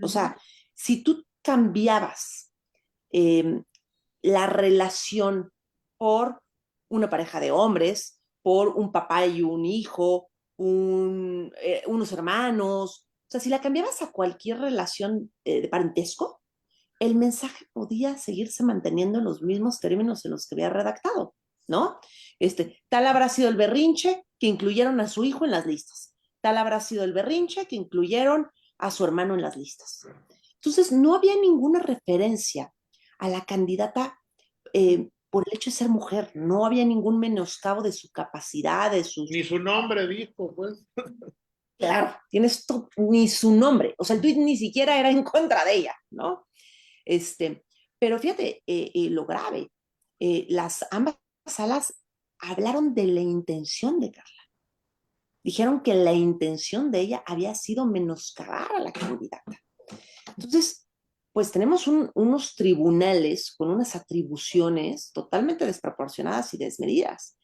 O Ujú. sea, si tú cambiabas eh, la relación por una pareja de hombres, por un papá y un hijo, unos hermanos, o sea, si la cambiabas a cualquier relación de parentesco, el mensaje podía seguirse manteniendo en los mismos términos en los que había redactado, ¿no? Tal habrá sido el berrinche que incluyeron a su hijo en las listas. Tal habrá sido el berrinche que incluyeron a su hermano en las listas. Entonces, no había ninguna referencia a la candidata por el hecho de ser mujer. No había ningún menoscabo de su capacidad, de sus... Ni su nombre dijo, pues. Claro, tienes ni su nombre. O sea, el tuit ni siquiera era en contra de ella, ¿no? Pero fíjate, lo grave, ambas salas hablaron de la intención de Carla. Dijeron que la intención de ella había sido menoscabar a la candidata. Entonces, pues tenemos unos tribunales con unas atribuciones totalmente desproporcionadas y desmedidas.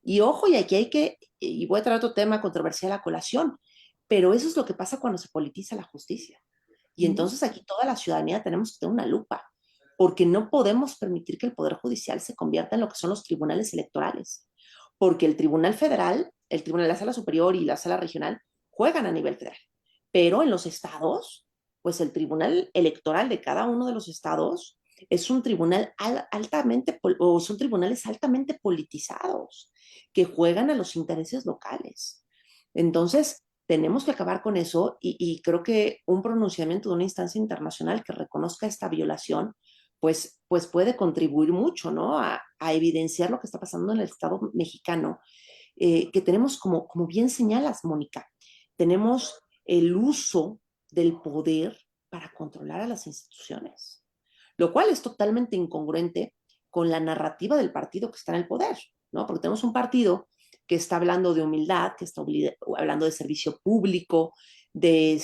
Y ojo, y aquí y voy a traer otro tema controversial a colación, pero eso es lo que pasa cuando se politiza la justicia. Y entonces aquí toda la ciudadanía tenemos que tener una lupa, porque no podemos permitir que el Poder Judicial se convierta en lo que son los tribunales electorales, porque el Tribunal Federal, el Tribunal de la Sala Superior y la Sala Regional juegan a nivel federal, pero en los estados, pues el Tribunal Electoral de cada uno de los estados es un tribunal o son tribunales altamente politizados que juegan a los intereses locales. Entonces, tenemos que acabar con eso y creo que un pronunciamiento de una instancia internacional que reconozca esta violación, pues puede contribuir mucho, ¿no? A evidenciar lo que está pasando en el Estado mexicano, que tenemos, como bien señalas, Mónica, tenemos el uso del poder para controlar a las instituciones, lo cual es totalmente incongruente con la narrativa del partido que está en el poder, ¿no? Porque tenemos un partido que está hablando de humildad, que está hablando de servicio público, de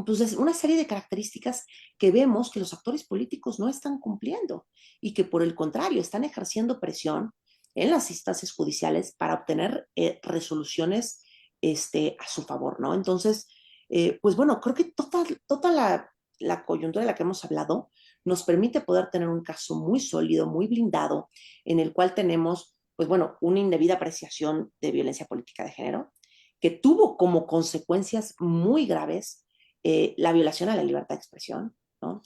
pues es una serie de características que vemos que los actores políticos no están cumpliendo y que por el contrario están ejerciendo presión en las instancias judiciales para obtener resoluciones a su favor, ¿no? Entonces, pues bueno, creo que toda la coyuntura de la que hemos hablado nos permite poder tener un caso muy sólido, muy blindado, en el cual tenemos, pues bueno, una indebida apreciación de violencia política de género, que tuvo como consecuencias muy graves la violación a la libertad de expresión, ¿no?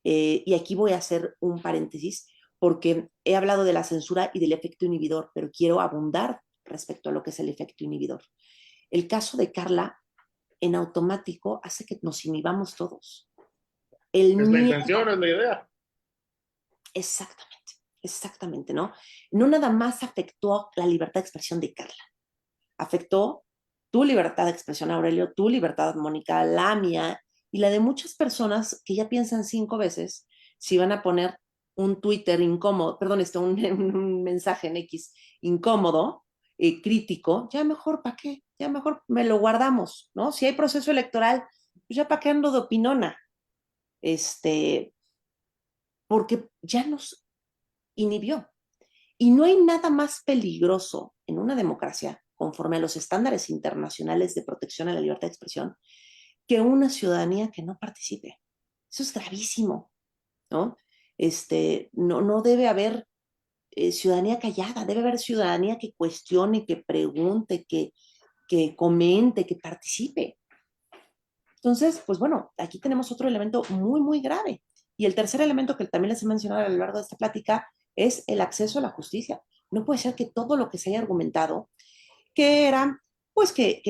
Y aquí voy a hacer un paréntesis porque he hablado de la censura y del efecto inhibidor, pero quiero abundar respecto a lo que es el efecto inhibidor. El caso de Carla en automático hace que nos inhibamos todos. El Es la miedo, intención, es la idea. exactamente, ¿no? No nada más afectó la libertad de expresión de Carla, afectó tu libertad de expresión, Aurelio, tu libertad, Mónica, la mía y la de muchas personas que ya piensan 5 veces si van a poner un Twitter incómodo, perdón, un mensaje en X incómodo, crítico, ya mejor, ¿para qué? Ya mejor me lo guardamos, ¿no? Si hay proceso electoral, pues ya para qué ando de opinona, porque ya nos inhibió. Y no hay nada más peligroso en una democracia, conforme a los estándares internacionales de protección a la libertad de expresión, que una ciudadanía que no participe. Eso es gravísimo, ¿no? No debe haber ciudadanía callada, debe haber ciudadanía que cuestione, que pregunte, que comente, que participe. Entonces, pues bueno, aquí tenemos otro elemento muy, muy grave. Y el tercer elemento que también les he mencionado a lo largo de esta plática es el acceso a la justicia. No puede ser que todo lo que se haya argumentado, que era, pues que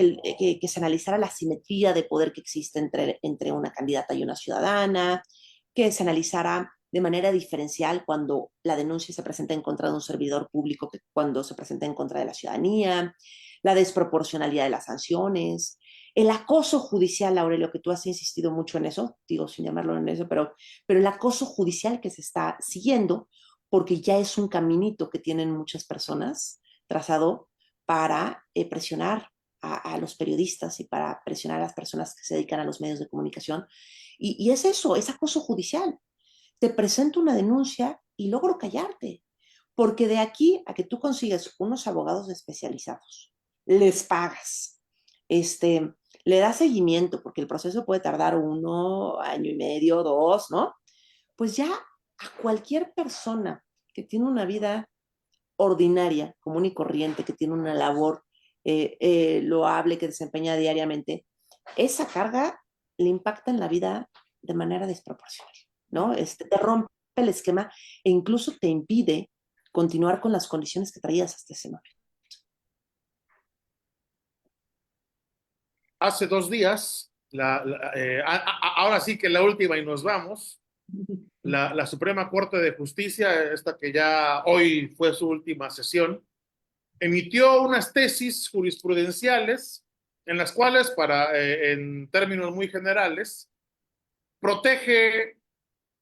se analizara la simetría de poder que existe entre una candidata y una ciudadana, que se analizara de manera diferencial cuando la denuncia se presenta en contra de un servidor público que cuando se presenta en contra de la ciudadanía, la desproporcionalidad de las sanciones, el acoso judicial, Aurelio, que tú has insistido mucho en eso, digo sin llamarlo en eso, pero el acoso judicial que se está siguiendo, porque ya es un caminito que tienen muchas personas trazado para presionar a los periodistas y para presionar a las personas que se dedican a los medios de comunicación. Y es eso, es acoso judicial. Te presento una denuncia y logro callarte, porque de aquí a que tú consigues unos abogados especializados, les pagas, le das seguimiento, porque el proceso puede tardar 1 año y medio, 2, ¿no? Pues ya a cualquier persona que tiene una vida ordinaria, común y corriente, que tiene una labor loable que desempeña diariamente, esa carga le impacta en la vida de manera desproporcional, ¿no? Te rompe el esquema e incluso te impide continuar con las condiciones que traías hasta ese momento. Hace 2 días, ahora sí que la última y nos vamos, la Suprema Corte de Justicia, esta que ya hoy fue su última sesión, emitió unas tesis jurisprudenciales en las cuales, en términos muy generales, protege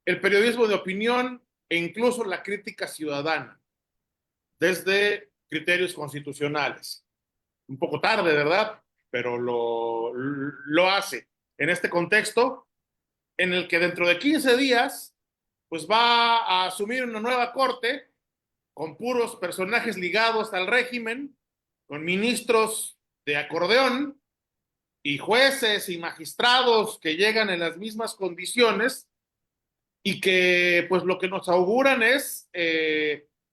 el periodismo de opinión e incluso la crítica ciudadana desde criterios constitucionales. Un poco tarde, ¿verdad? Pero lo hace en este contexto en el que dentro de 15 días pues va a asumir una nueva corte con puros personajes ligados al régimen, con ministros de acordeón y jueces y magistrados que llegan en las mismas condiciones y que pues lo que nos auguran es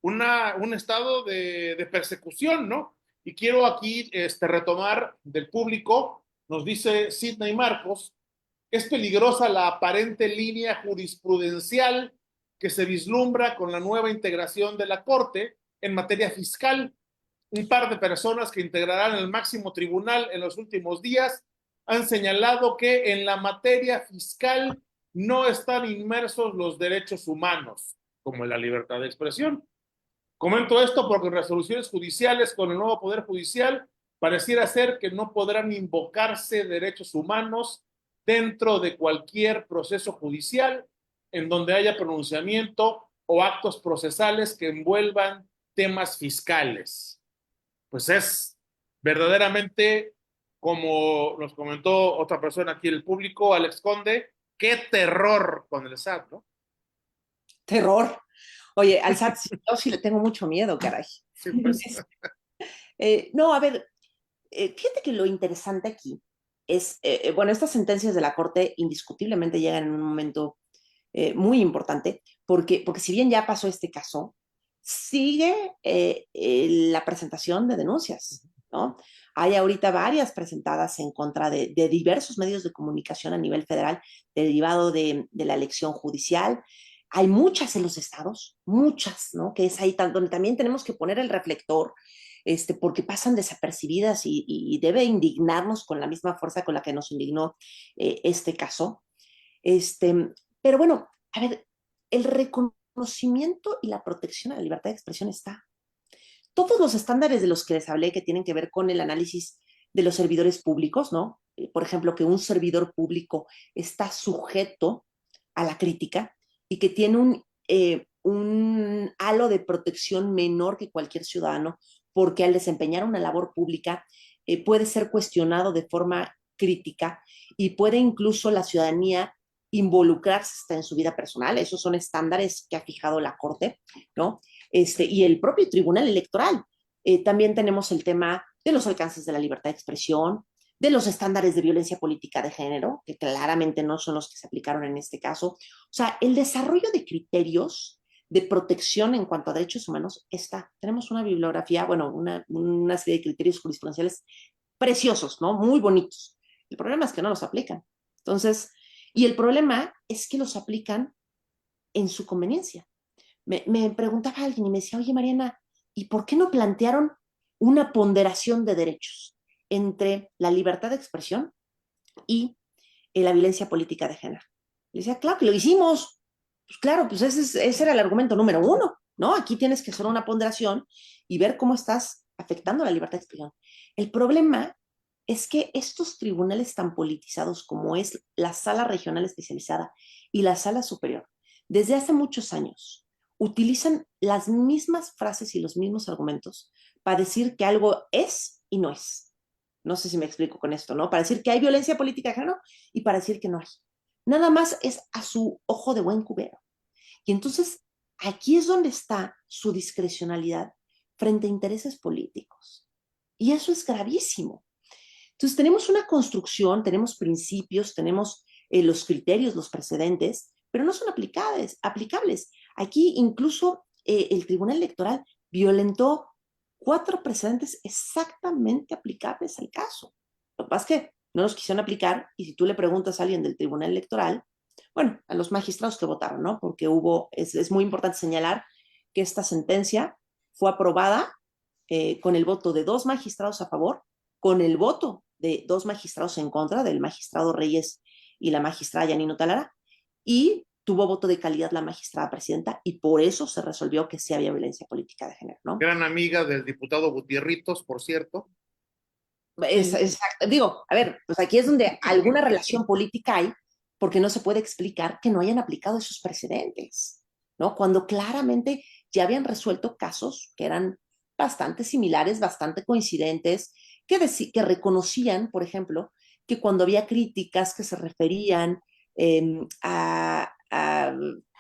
un estado de persecución, ¿no? Y quiero aquí retomar del público, nos dice Sidney Marcos, es peligrosa la aparente línea jurisprudencial que se vislumbra con la nueva integración de la Corte en materia fiscal. Un par de personas que integrarán el máximo tribunal en los últimos días han señalado que en la materia fiscal no están inmersos los derechos humanos, como la libertad de expresión. Comento esto porque en resoluciones judiciales con el nuevo Poder Judicial pareciera ser que no podrán invocarse derechos humanos dentro de cualquier proceso judicial en donde haya pronunciamiento o actos procesales que envuelvan temas fiscales. Pues es verdaderamente, como nos comentó otra persona aquí en el público, Alex Conde, qué terror con el SAT, ¿no? Terror. Oye, al SAT yo sí le tengo mucho miedo, caray. Sí, pues. No, a ver, fíjate que lo interesante aquí es, bueno, estas sentencias de la Corte indiscutiblemente llegan en un momento muy importante, porque si bien ya pasó este caso, sigue la presentación de denuncias, ¿no? Hay ahorita varias presentadas en contra de diversos medios de comunicación a nivel federal derivado de la elección judicial. Hay muchas en los estados, muchas, ¿no? Que es ahí donde también tenemos que poner el reflector, porque pasan desapercibidas y debe indignarnos con la misma fuerza con la que nos indignó este caso. Pero bueno, a ver, el reconocimiento y la protección a la libertad de expresión está. Todos los estándares de los que les hablé que tienen que ver con el análisis de los servidores públicos, ¿no? Por ejemplo, que un servidor público está sujeto a la crítica y que tiene un halo de protección menor que cualquier ciudadano, porque al desempeñar una labor pública puede ser cuestionado de forma crítica y puede incluso la ciudadanía involucrarse hasta en su vida personal. Esos son estándares que ha fijado la Corte, ¿no? Y el propio Tribunal Electoral. También tenemos el tema de los alcances de la libertad de expresión, de los estándares de violencia política de género, que claramente no son los que se aplicaron en este caso. O sea, el desarrollo de criterios de protección en cuanto a derechos humanos está. Tenemos una bibliografía, bueno, una serie de criterios jurisprudenciales preciosos, ¿no? Muy bonitos. El problema es que no los aplican. Entonces, y el problema es que los aplican en su conveniencia. Me preguntaba alguien y me decía, oye, Mariana, ¿y por qué no plantearon una ponderación de derechos entre la libertad de expresión y la violencia política de género? Le decía, claro que lo hicimos. Pues claro, pues ese era el argumento número uno, ¿no? Aquí tienes que hacer una ponderación y ver cómo estás afectando la libertad de expresión. El problema es que estos tribunales tan politizados como es la Sala Regional Especializada y la Sala Superior, desde hace muchos años, utilizan las mismas frases y los mismos argumentos para decir que algo es y no es. No sé si me explico con esto, ¿no? Para decir que hay violencia política de género y para decir que no hay. Nada más es a su ojo de buen cubero. Y entonces aquí es donde está su discrecionalidad frente a intereses políticos. Y eso es gravísimo. Entonces tenemos una construcción, tenemos principios, tenemos los criterios, los precedentes, pero no son aplicables. Aquí incluso el Tribunal Electoral violentó 4 precedentes exactamente aplicables al caso. Lo que pasa es que no los quisieron aplicar y si tú le preguntas a alguien del Tribunal Electoral, bueno, a los magistrados que votaron, ¿no? Porque es muy importante señalar que esta sentencia fue aprobada con el voto de 2 magistrados a favor, con el voto de 2 magistrados en contra, del magistrado Reyes y la magistrada Yanino Talara, y tuvo voto de calidad la magistrada presidenta, y por eso se resolvió que sí había violencia política de género, ¿no? Gran amiga del diputado Gutierritos, por cierto. Digo, a ver, pues aquí es donde alguna relación política hay, porque no se puede explicar que no hayan aplicado esos precedentes, ¿no? Cuando claramente ya habían resuelto casos que eran bastante similares, bastante coincidentes, que reconocían, por ejemplo, que cuando había críticas que se referían a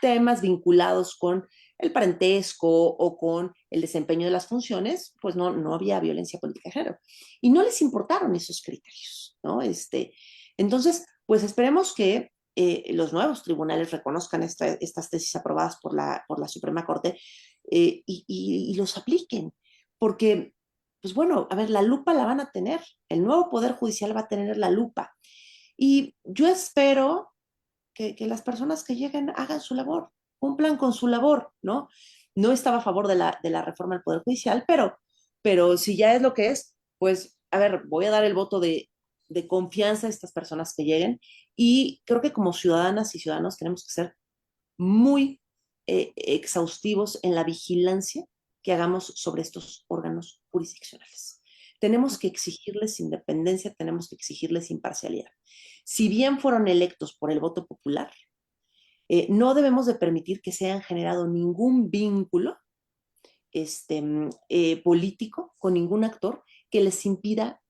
temas vinculados con el parentesco o con el desempeño de las funciones, pues no había violencia política de género. Y no les importaron esos criterios, ¿no? Entonces, pues esperemos que los nuevos tribunales reconozcan estas tesis aprobadas por la Suprema Corte y los apliquen, porque, pues bueno, a ver, la lupa la van a tener, el nuevo Poder Judicial va a tener la lupa. Y yo espero que las personas que lleguen hagan su labor, cumplan con su labor, ¿no? No estaba a favor de la reforma del Poder Judicial, pero si ya es lo que es, pues, a ver, voy a dar el voto de confianza a estas personas que lleguen y creo que como ciudadanas y ciudadanos tenemos que ser muy exhaustivos en la vigilancia que hagamos sobre estos órganos jurisdiccionales. Tenemos que exigirles independencia, tenemos que exigirles imparcialidad. Si bien fueron electos por el voto popular, no debemos de permitir que se hayan generado ningún vínculo político con ningún actor que les impida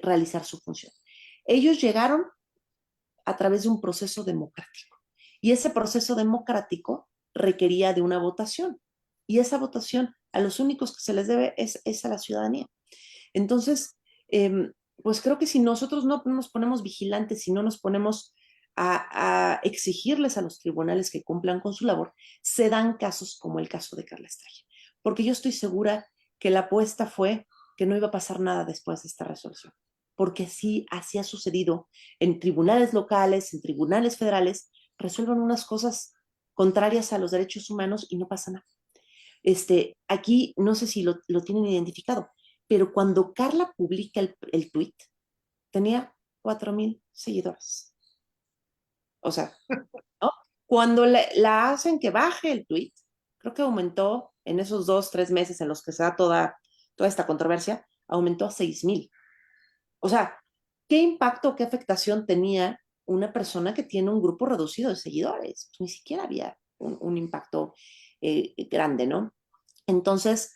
realizar su función. Ellos llegaron a través de un proceso democrático y ese proceso democrático requería de una votación y esa votación a los únicos que se les debe es a la ciudadanía. Entonces, pues creo que si nosotros no nos ponemos vigilantes, si no nos ponemos a exigirles a los tribunales que cumplan con su labor, se dan casos como el caso de Carla Estrella. Porque yo estoy segura que la apuesta fue que no iba a pasar nada después de esta resolución. Porque sí, así ha sucedido en tribunales locales, en tribunales federales, resuelven unas cosas contrarias a los derechos humanos y no pasa nada. Aquí no sé si lo tienen identificado, pero cuando Carla publica el tweet, tenía 4,000 seguidores. O sea, ¿no? Cuando la hacen que baje el tweet, creo que aumentó en esos 2, 3 meses en los que se da toda esta controversia, aumentó a 6,000. O sea, ¿qué impacto, qué afectación tenía una persona que tiene un grupo reducido de seguidores? Pues ni siquiera había un impacto grande, ¿no? Entonces,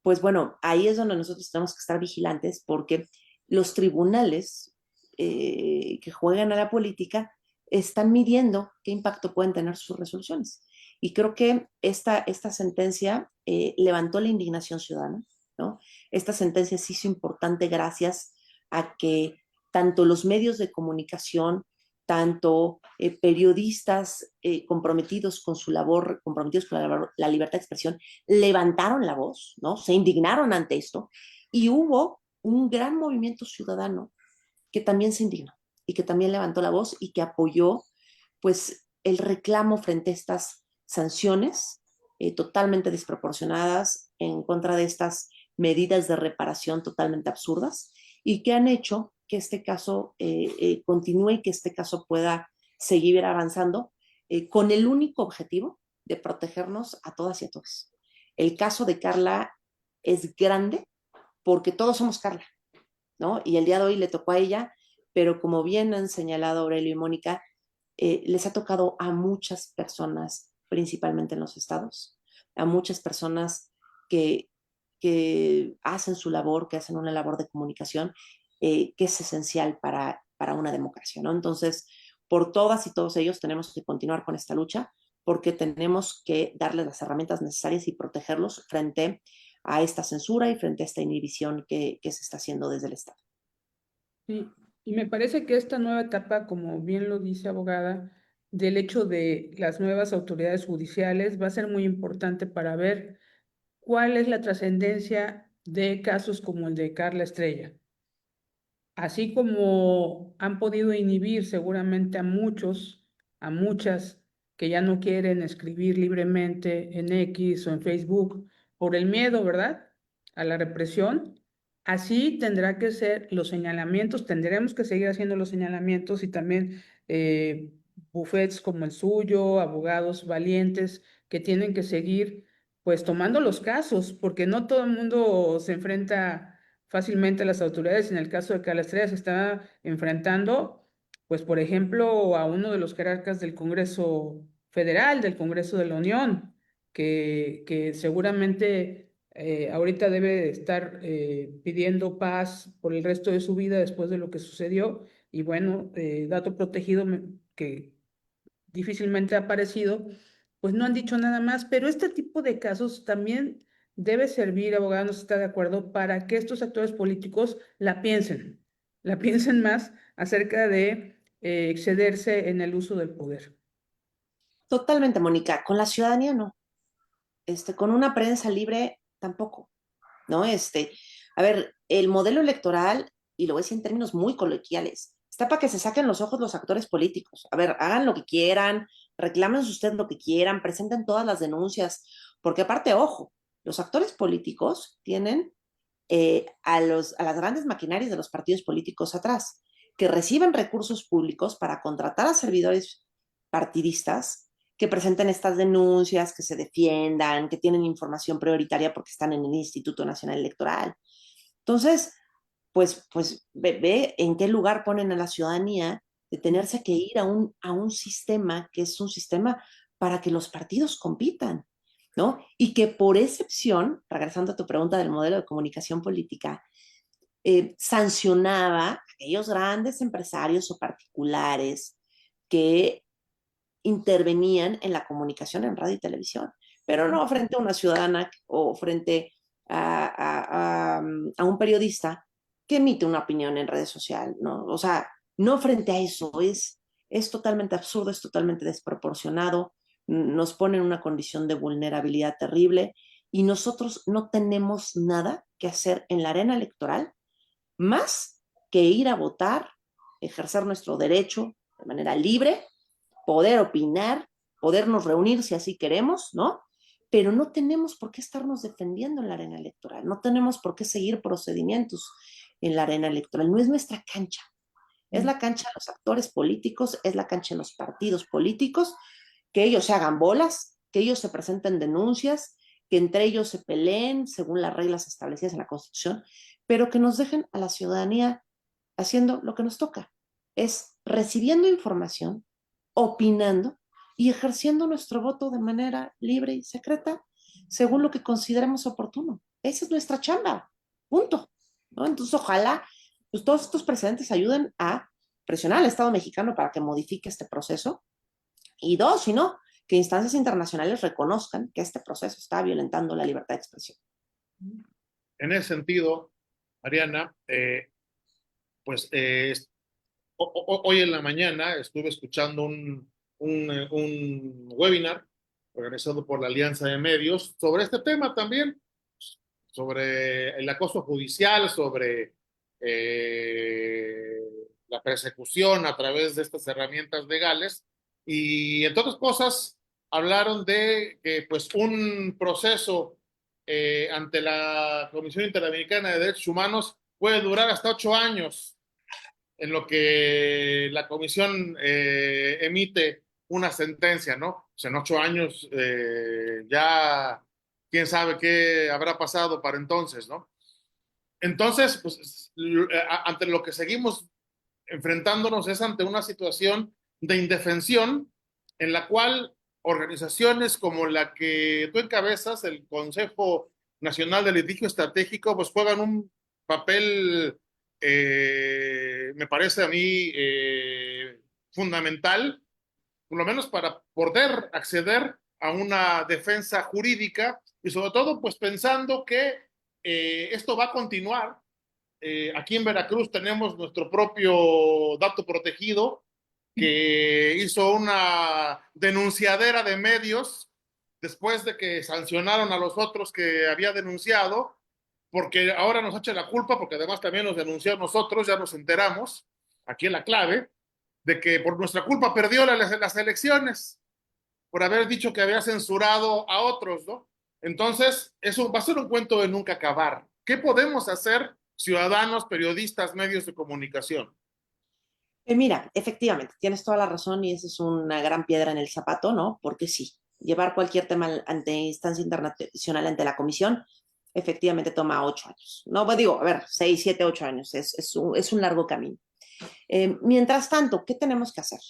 pues bueno, ahí es donde nosotros tenemos que estar vigilantes porque los tribunales que juegan a la política están midiendo qué impacto pueden tener sus resoluciones. Y creo que esta sentencia levantó la indignación ciudadana, ¿no? Esta sentencia se hizo importante gracias a que tanto los medios de comunicación, tanto periodistas comprometidos con su labor, comprometidos con la libertad de expresión, levantaron la voz, ¿no? Se indignaron ante esto y hubo un gran movimiento ciudadano que también se indignó y que también levantó la voz y que apoyó pues el reclamo frente a estas sanciones totalmente desproporcionadas en contra de estas medidas de reparación totalmente absurdas y que han hecho que este caso continúe y que este caso pueda seguir avanzando con el único objetivo de protegernos a todas y a todos. El caso de Carla es grande porque todos somos Carla, ¿no? Y el día de hoy le tocó a ella, pero como bien han señalado Aurelio y Mónica, les ha tocado a muchas personas, principalmente en los estados, a muchas personas que hacen su labor, que hacen una labor de comunicación, que es esencial para una democracia, ¿no? Entonces, por todas y todos ellos tenemos que continuar con esta lucha porque tenemos que darles las herramientas necesarias y protegerlos frente a esta censura y frente a esta inhibición que se está haciendo desde el Estado. Sí, y me parece que esta nueva etapa, como bien lo dice abogada, del hecho de las nuevas autoridades judiciales va a ser muy importante para ver cuál es la trascendencia de casos como el de Carla Estrella. Así como han podido inhibir seguramente a muchos, a muchas que ya no quieren escribir libremente en X o en Facebook por el miedo, ¿verdad? A la represión. Así tendrá que ser los señalamientos, tendremos que seguir haciendo los señalamientos y también bufetes como el suyo, abogados valientes que tienen que seguir pues tomando los casos, porque no todo el mundo se enfrenta fácilmente las autoridades. En el caso de Carla Estrella se está enfrentando, pues por ejemplo, a uno de los jerarcas del Congreso Federal, del Congreso de la Unión, que seguramente ahorita debe estar pidiendo paz por el resto de su vida después de lo que sucedió. Y bueno, dato protegido que difícilmente ha aparecido, pues no han dicho nada más, pero este tipo de casos también debe servir, abogado, no se está de acuerdo, para que estos actores políticos la piensen más acerca de excederse en el uso del poder. Totalmente, Mónica. Con la ciudadanía no. Con una prensa libre tampoco, ¿no? A ver, el modelo electoral, y lo voy a decir en términos muy coloquiales, está para que se saquen los ojos los actores políticos. A ver, hagan lo que quieran, reclamen ustedes lo que quieran, presenten todas las denuncias, porque aparte, ojo, los actores políticos tienen a las grandes maquinarias de los partidos políticos atrás, que reciben recursos públicos para contratar a servidores partidistas que presenten estas denuncias, que se defiendan, que tienen información prioritaria porque están en el Instituto Nacional Electoral. Entonces, pues ve en qué lugar ponen a la ciudadanía de tenerse que ir a un sistema que es un sistema para que los partidos compitan, ¿no? Y que por excepción, regresando a tu pregunta del modelo de comunicación política, sancionaba a aquellos grandes empresarios o particulares que intervenían en la comunicación en radio y televisión, pero no frente a una ciudadana o frente a un periodista que emite una opinión en redes sociales, ¿no? O sea, no frente a eso, es totalmente absurdo, es totalmente desproporcionado, nos pone en una condición de vulnerabilidad terrible y nosotros no tenemos nada que hacer en la arena electoral más que ir a votar, ejercer nuestro derecho de manera libre, poder opinar, podernos reunir si así queremos, ¿no? Pero no tenemos por qué estarnos defendiendo en la arena electoral, no tenemos por qué seguir procedimientos en la arena electoral, no es nuestra cancha, es la cancha de los actores políticos, es la cancha de los partidos políticos, que ellos se hagan bolas, que ellos se presenten denuncias, que entre ellos se peleen según las reglas establecidas en la Constitución, pero que nos dejen a la ciudadanía haciendo lo que nos toca, es recibiendo información, opinando y ejerciendo nuestro voto de manera libre y secreta según lo que consideremos oportuno. Esa es nuestra chamba, punto, ¿no? Entonces, ojalá pues, todos estos precedentes ayuden a presionar al Estado mexicano para que modifique este proceso. Y dos, si no, que instancias internacionales reconozcan que este proceso está violentando la libertad de expresión. En ese sentido, Mariana, pues hoy en la mañana estuve escuchando un webinar organizado por la Alianza de Medios sobre este tema también, sobre el acoso judicial, sobre la persecución a través de estas herramientas legales. Y entre otras cosas, hablaron de que pues un proceso ante la Comisión Interamericana de Derechos Humanos puede durar hasta 8 años, en lo que la comisión emite una sentencia, ¿no? Pues en 8 años ya quién sabe qué habrá pasado para entonces, ¿no? Entonces, pues, ante lo que seguimos enfrentándonos es ante una situación de indefensión en la cual organizaciones como la que tú encabezas, el Consejo Nacional de Litigio Estratégico, pues juegan un papel, me parece a mí, fundamental, por lo menos para poder acceder a una defensa jurídica y sobre todo, pues pensando que esto va a continuar. Aquí en Veracruz tenemos nuestro propio dato protegido que hizo una denunciadera de medios después de que sancionaron a los otros que había denunciado, porque ahora nos echa la culpa, porque además también nos denunció a nosotros, ya nos enteramos, aquí en la clave, de que por nuestra culpa perdió las elecciones, por haber dicho que había censurado a otros, ¿no? Entonces, eso va a ser un cuento de nunca acabar. ¿Qué podemos hacer ciudadanos, periodistas, medios de comunicación? Mira, efectivamente, tienes toda la razón y esa es una gran piedra en el zapato, ¿no? Porque sí, llevar cualquier tema ante instancia internacional ante la comisión efectivamente toma 8 años. No, pues digo, a ver, 6, 7, 8 años, es un largo camino. Mientras tanto, ¿qué tenemos que hacer?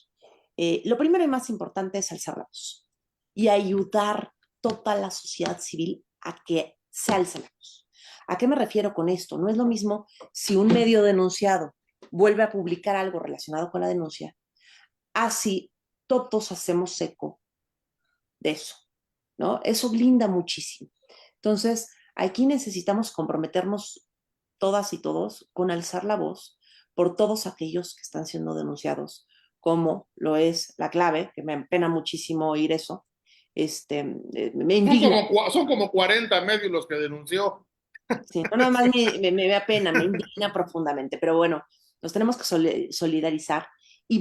Lo primero y más importante es alzar la voz y ayudar toda la sociedad civil a que se alce la voz. ¿A qué me refiero con esto? No es lo mismo si un medio denunciado vuelve a publicar algo relacionado con la denuncia, así todos hacemos eco de eso, ¿no? Eso blinda muchísimo. Entonces, aquí necesitamos comprometernos todas y todos con alzar la voz por todos aquellos que están siendo denunciados, como lo es la clave, que me apena muchísimo oír eso, me indigna. Son como 40 medios los que denunció. Sí, no nada más me apena, me indigna profundamente, pero bueno, nos tenemos que solidarizar y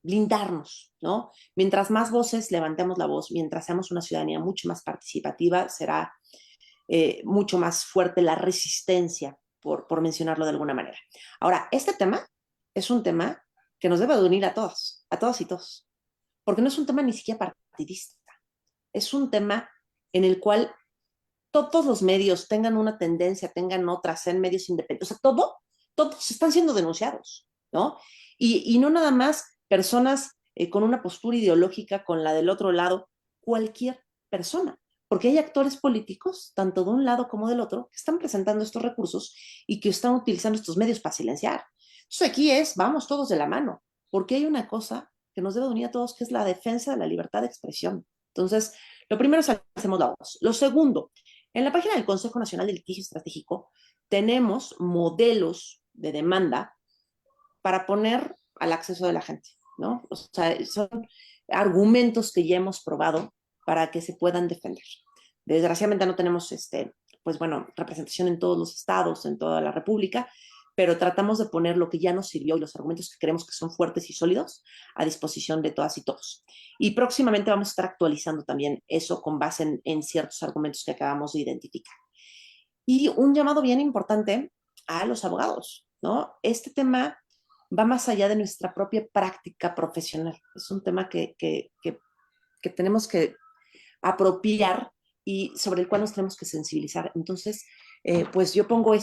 blindarnos, ¿no? Mientras más voces levantemos la voz, mientras seamos una ciudadanía mucho más participativa, será mucho más fuerte la resistencia, por mencionarlo de alguna manera. Ahora, este tema es un tema que nos debe de unir a todas y todos, porque no es un tema ni siquiera partidista, es un tema en el cual todos los medios tengan una tendencia, tengan otra, sean medios independientes, o sea, todo todos están siendo denunciados, ¿no? Y no nada más personas con una postura ideológica con la del otro lado, cualquier persona, porque hay actores políticos, tanto de un lado como del otro, que están presentando estos recursos y que están utilizando estos medios para silenciar. Entonces aquí vamos todos de la mano, porque hay una cosa que nos debe unir a todos, que es la defensa de la libertad de expresión. Entonces, lo primero es hacemos la voz. Lo segundo, en la página del Consejo Nacional de Litigio Estratégico tenemos modelos de demanda para poner al acceso de la gente, ¿no? O sea, son argumentos que ya hemos probado para que se puedan defender. Desgraciadamente no tenemos, pues bueno, representación en todos los estados, en toda la República, pero tratamos de poner lo que ya nos sirvió y los argumentos que creemos que son fuertes y sólidos a disposición de todas y todos. Y próximamente vamos a estar actualizando también eso con base en ciertos argumentos que acabamos de identificar. Y un llamado bien importante a los abogados, ¿no? Este tema va más allá de nuestra propia práctica profesional. Es un tema que tenemos que apropiar y sobre el cual nos tenemos que sensibilizar. Entonces, pues yo pongo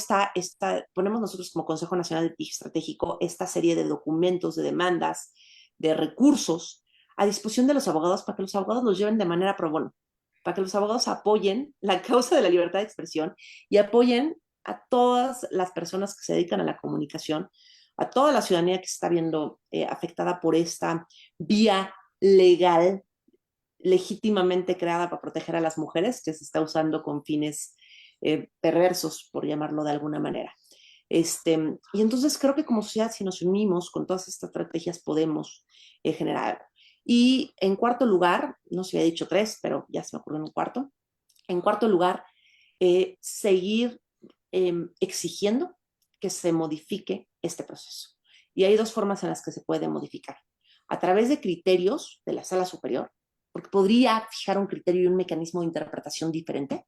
ponemos nosotros como Consejo Nacional de Litigio Estratégico esta serie de documentos, de demandas, de recursos a disposición de los abogados para que los abogados los lleven de manera pro bono, para que los abogados apoyen la causa de la libertad de expresión y apoyen a todas las personas que se dedican a la comunicación, a toda la ciudadanía que se está viendo afectada por esta vía legal legítimamente creada para proteger a las mujeres, que se está usando con fines perversos, por llamarlo de alguna manera. Y entonces creo que como sociedad, si nos unimos con todas estas estrategias, podemos generar. Y en cuarto lugar, no se había dicho tres, pero ya se me ocurrió en un cuarto. En cuarto lugar, seguir exigiendo que se modifique este proceso. Y hay dos formas en las que se puede modificar. A través de criterios de la sala superior, porque podría fijar un criterio y un mecanismo de interpretación diferente,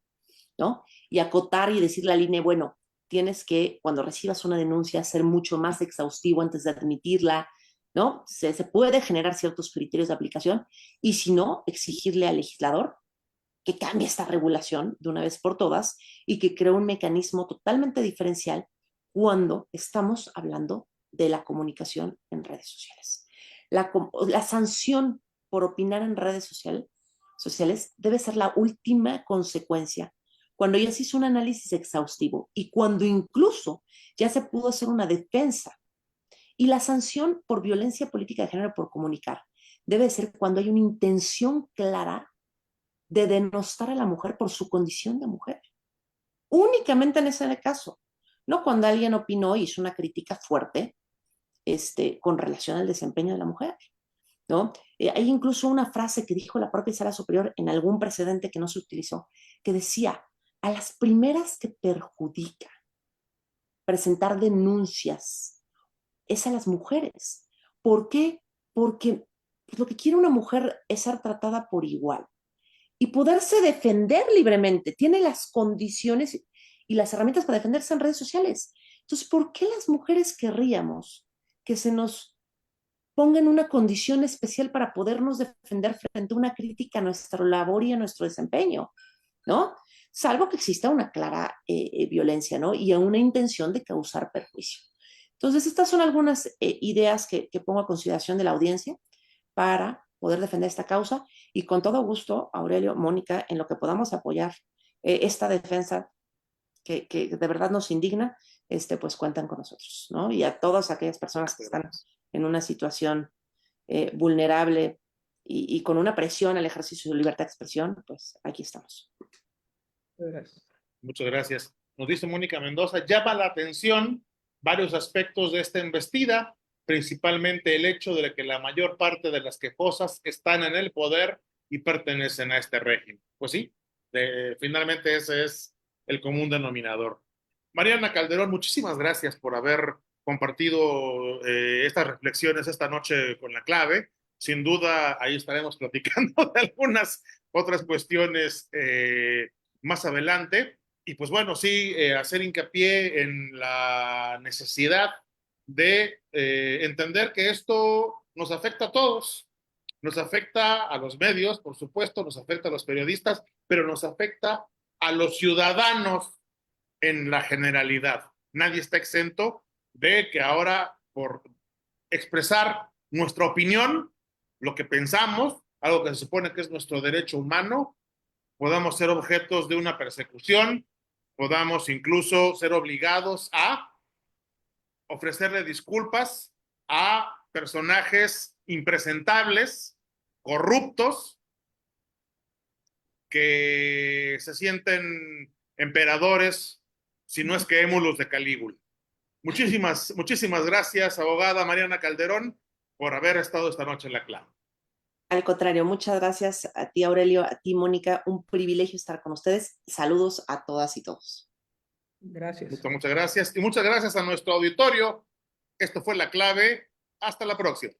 ¿no? Y acotar y decirle al INE, bueno, tienes que, cuando recibas una denuncia, ser mucho más exhaustivo antes de admitirla, ¿no? Se puede generar ciertos criterios de aplicación y si no, exigirle al legislador que cambie esta regulación de una vez por todas y que cree un mecanismo totalmente diferencial cuando estamos hablando de la comunicación en redes sociales. La sanción por opinar en redes sociales debe ser la última consecuencia cuando ya se hizo un análisis exhaustivo y cuando incluso ya se pudo hacer una defensa. Y la sanción por violencia política de género por comunicar debe ser cuando hay una intención clara de denostar a la mujer por su condición de mujer. Únicamente en ese caso, no cuando alguien opinó y hizo una crítica fuerte con relación al desempeño de la mujer, ¿no? Hay incluso una frase que dijo la propia Sala Superior en algún precedente que no se utilizó, que decía, a las primeras que perjudica presentar denuncias es a las mujeres. ¿Por qué? Porque lo que quiere una mujer es ser tratada por igual y poderse defender libremente. Tiene las condiciones y las herramientas para defenderse en redes sociales. Entonces, ¿por qué las mujeres querríamos que se nos ponga en una condición especial para podernos defender frente a una crítica a nuestra labor y a nuestro desempeño, ¿no? Salvo que exista una clara violencia, ¿no? Y a una intención de causar perjuicio. Entonces, estas son algunas ideas que pongo a consideración de la audiencia para poder defender esta causa y con todo gusto, Aurelio, Mónica, en lo que podamos apoyar esta defensa que de verdad nos indigna, pues cuentan con nosotros, ¿no? Y a todas aquellas personas que están en una situación vulnerable y con una presión al ejercicio de libertad de expresión, pues aquí estamos. Gracias. Muchas gracias. Nos dice Mónica Mendoza, llama la atención varios aspectos de esta embestida, principalmente el hecho de que la mayor parte de las quejosas están en el poder y pertenecen a este régimen. Pues sí, finalmente ese es el común denominador. Mariana Calderón, muchísimas gracias por haber compartido estas reflexiones esta noche con la clave. Sin duda, ahí estaremos platicando de algunas otras cuestiones más adelante. Y pues bueno, sí, hacer hincapié en la necesidad de entender que esto nos afecta a todos, nos afecta a los medios, por supuesto, nos afecta a los periodistas, pero nos afecta a los ciudadanos en la generalidad. Nadie está exento de que ahora, por expresar nuestra opinión, lo que pensamos, algo que se supone que es nuestro derecho humano, podamos ser objetos de una persecución, podamos incluso ser obligados a ofrecerle disculpas a personajes impresentables, corruptos, que se sienten emperadores, si no es que émulos de Calígula. Muchísimas gracias, abogada Mariana Calderón, por haber estado esta noche en la clave. Al contrario, muchas gracias a ti, Aurelio, a ti, Mónica. Un privilegio estar con ustedes. Saludos a todas y todos. Gracias. Muchas gracias. Y muchas gracias a nuestro auditorio. Esto fue La Clave. Hasta la próxima.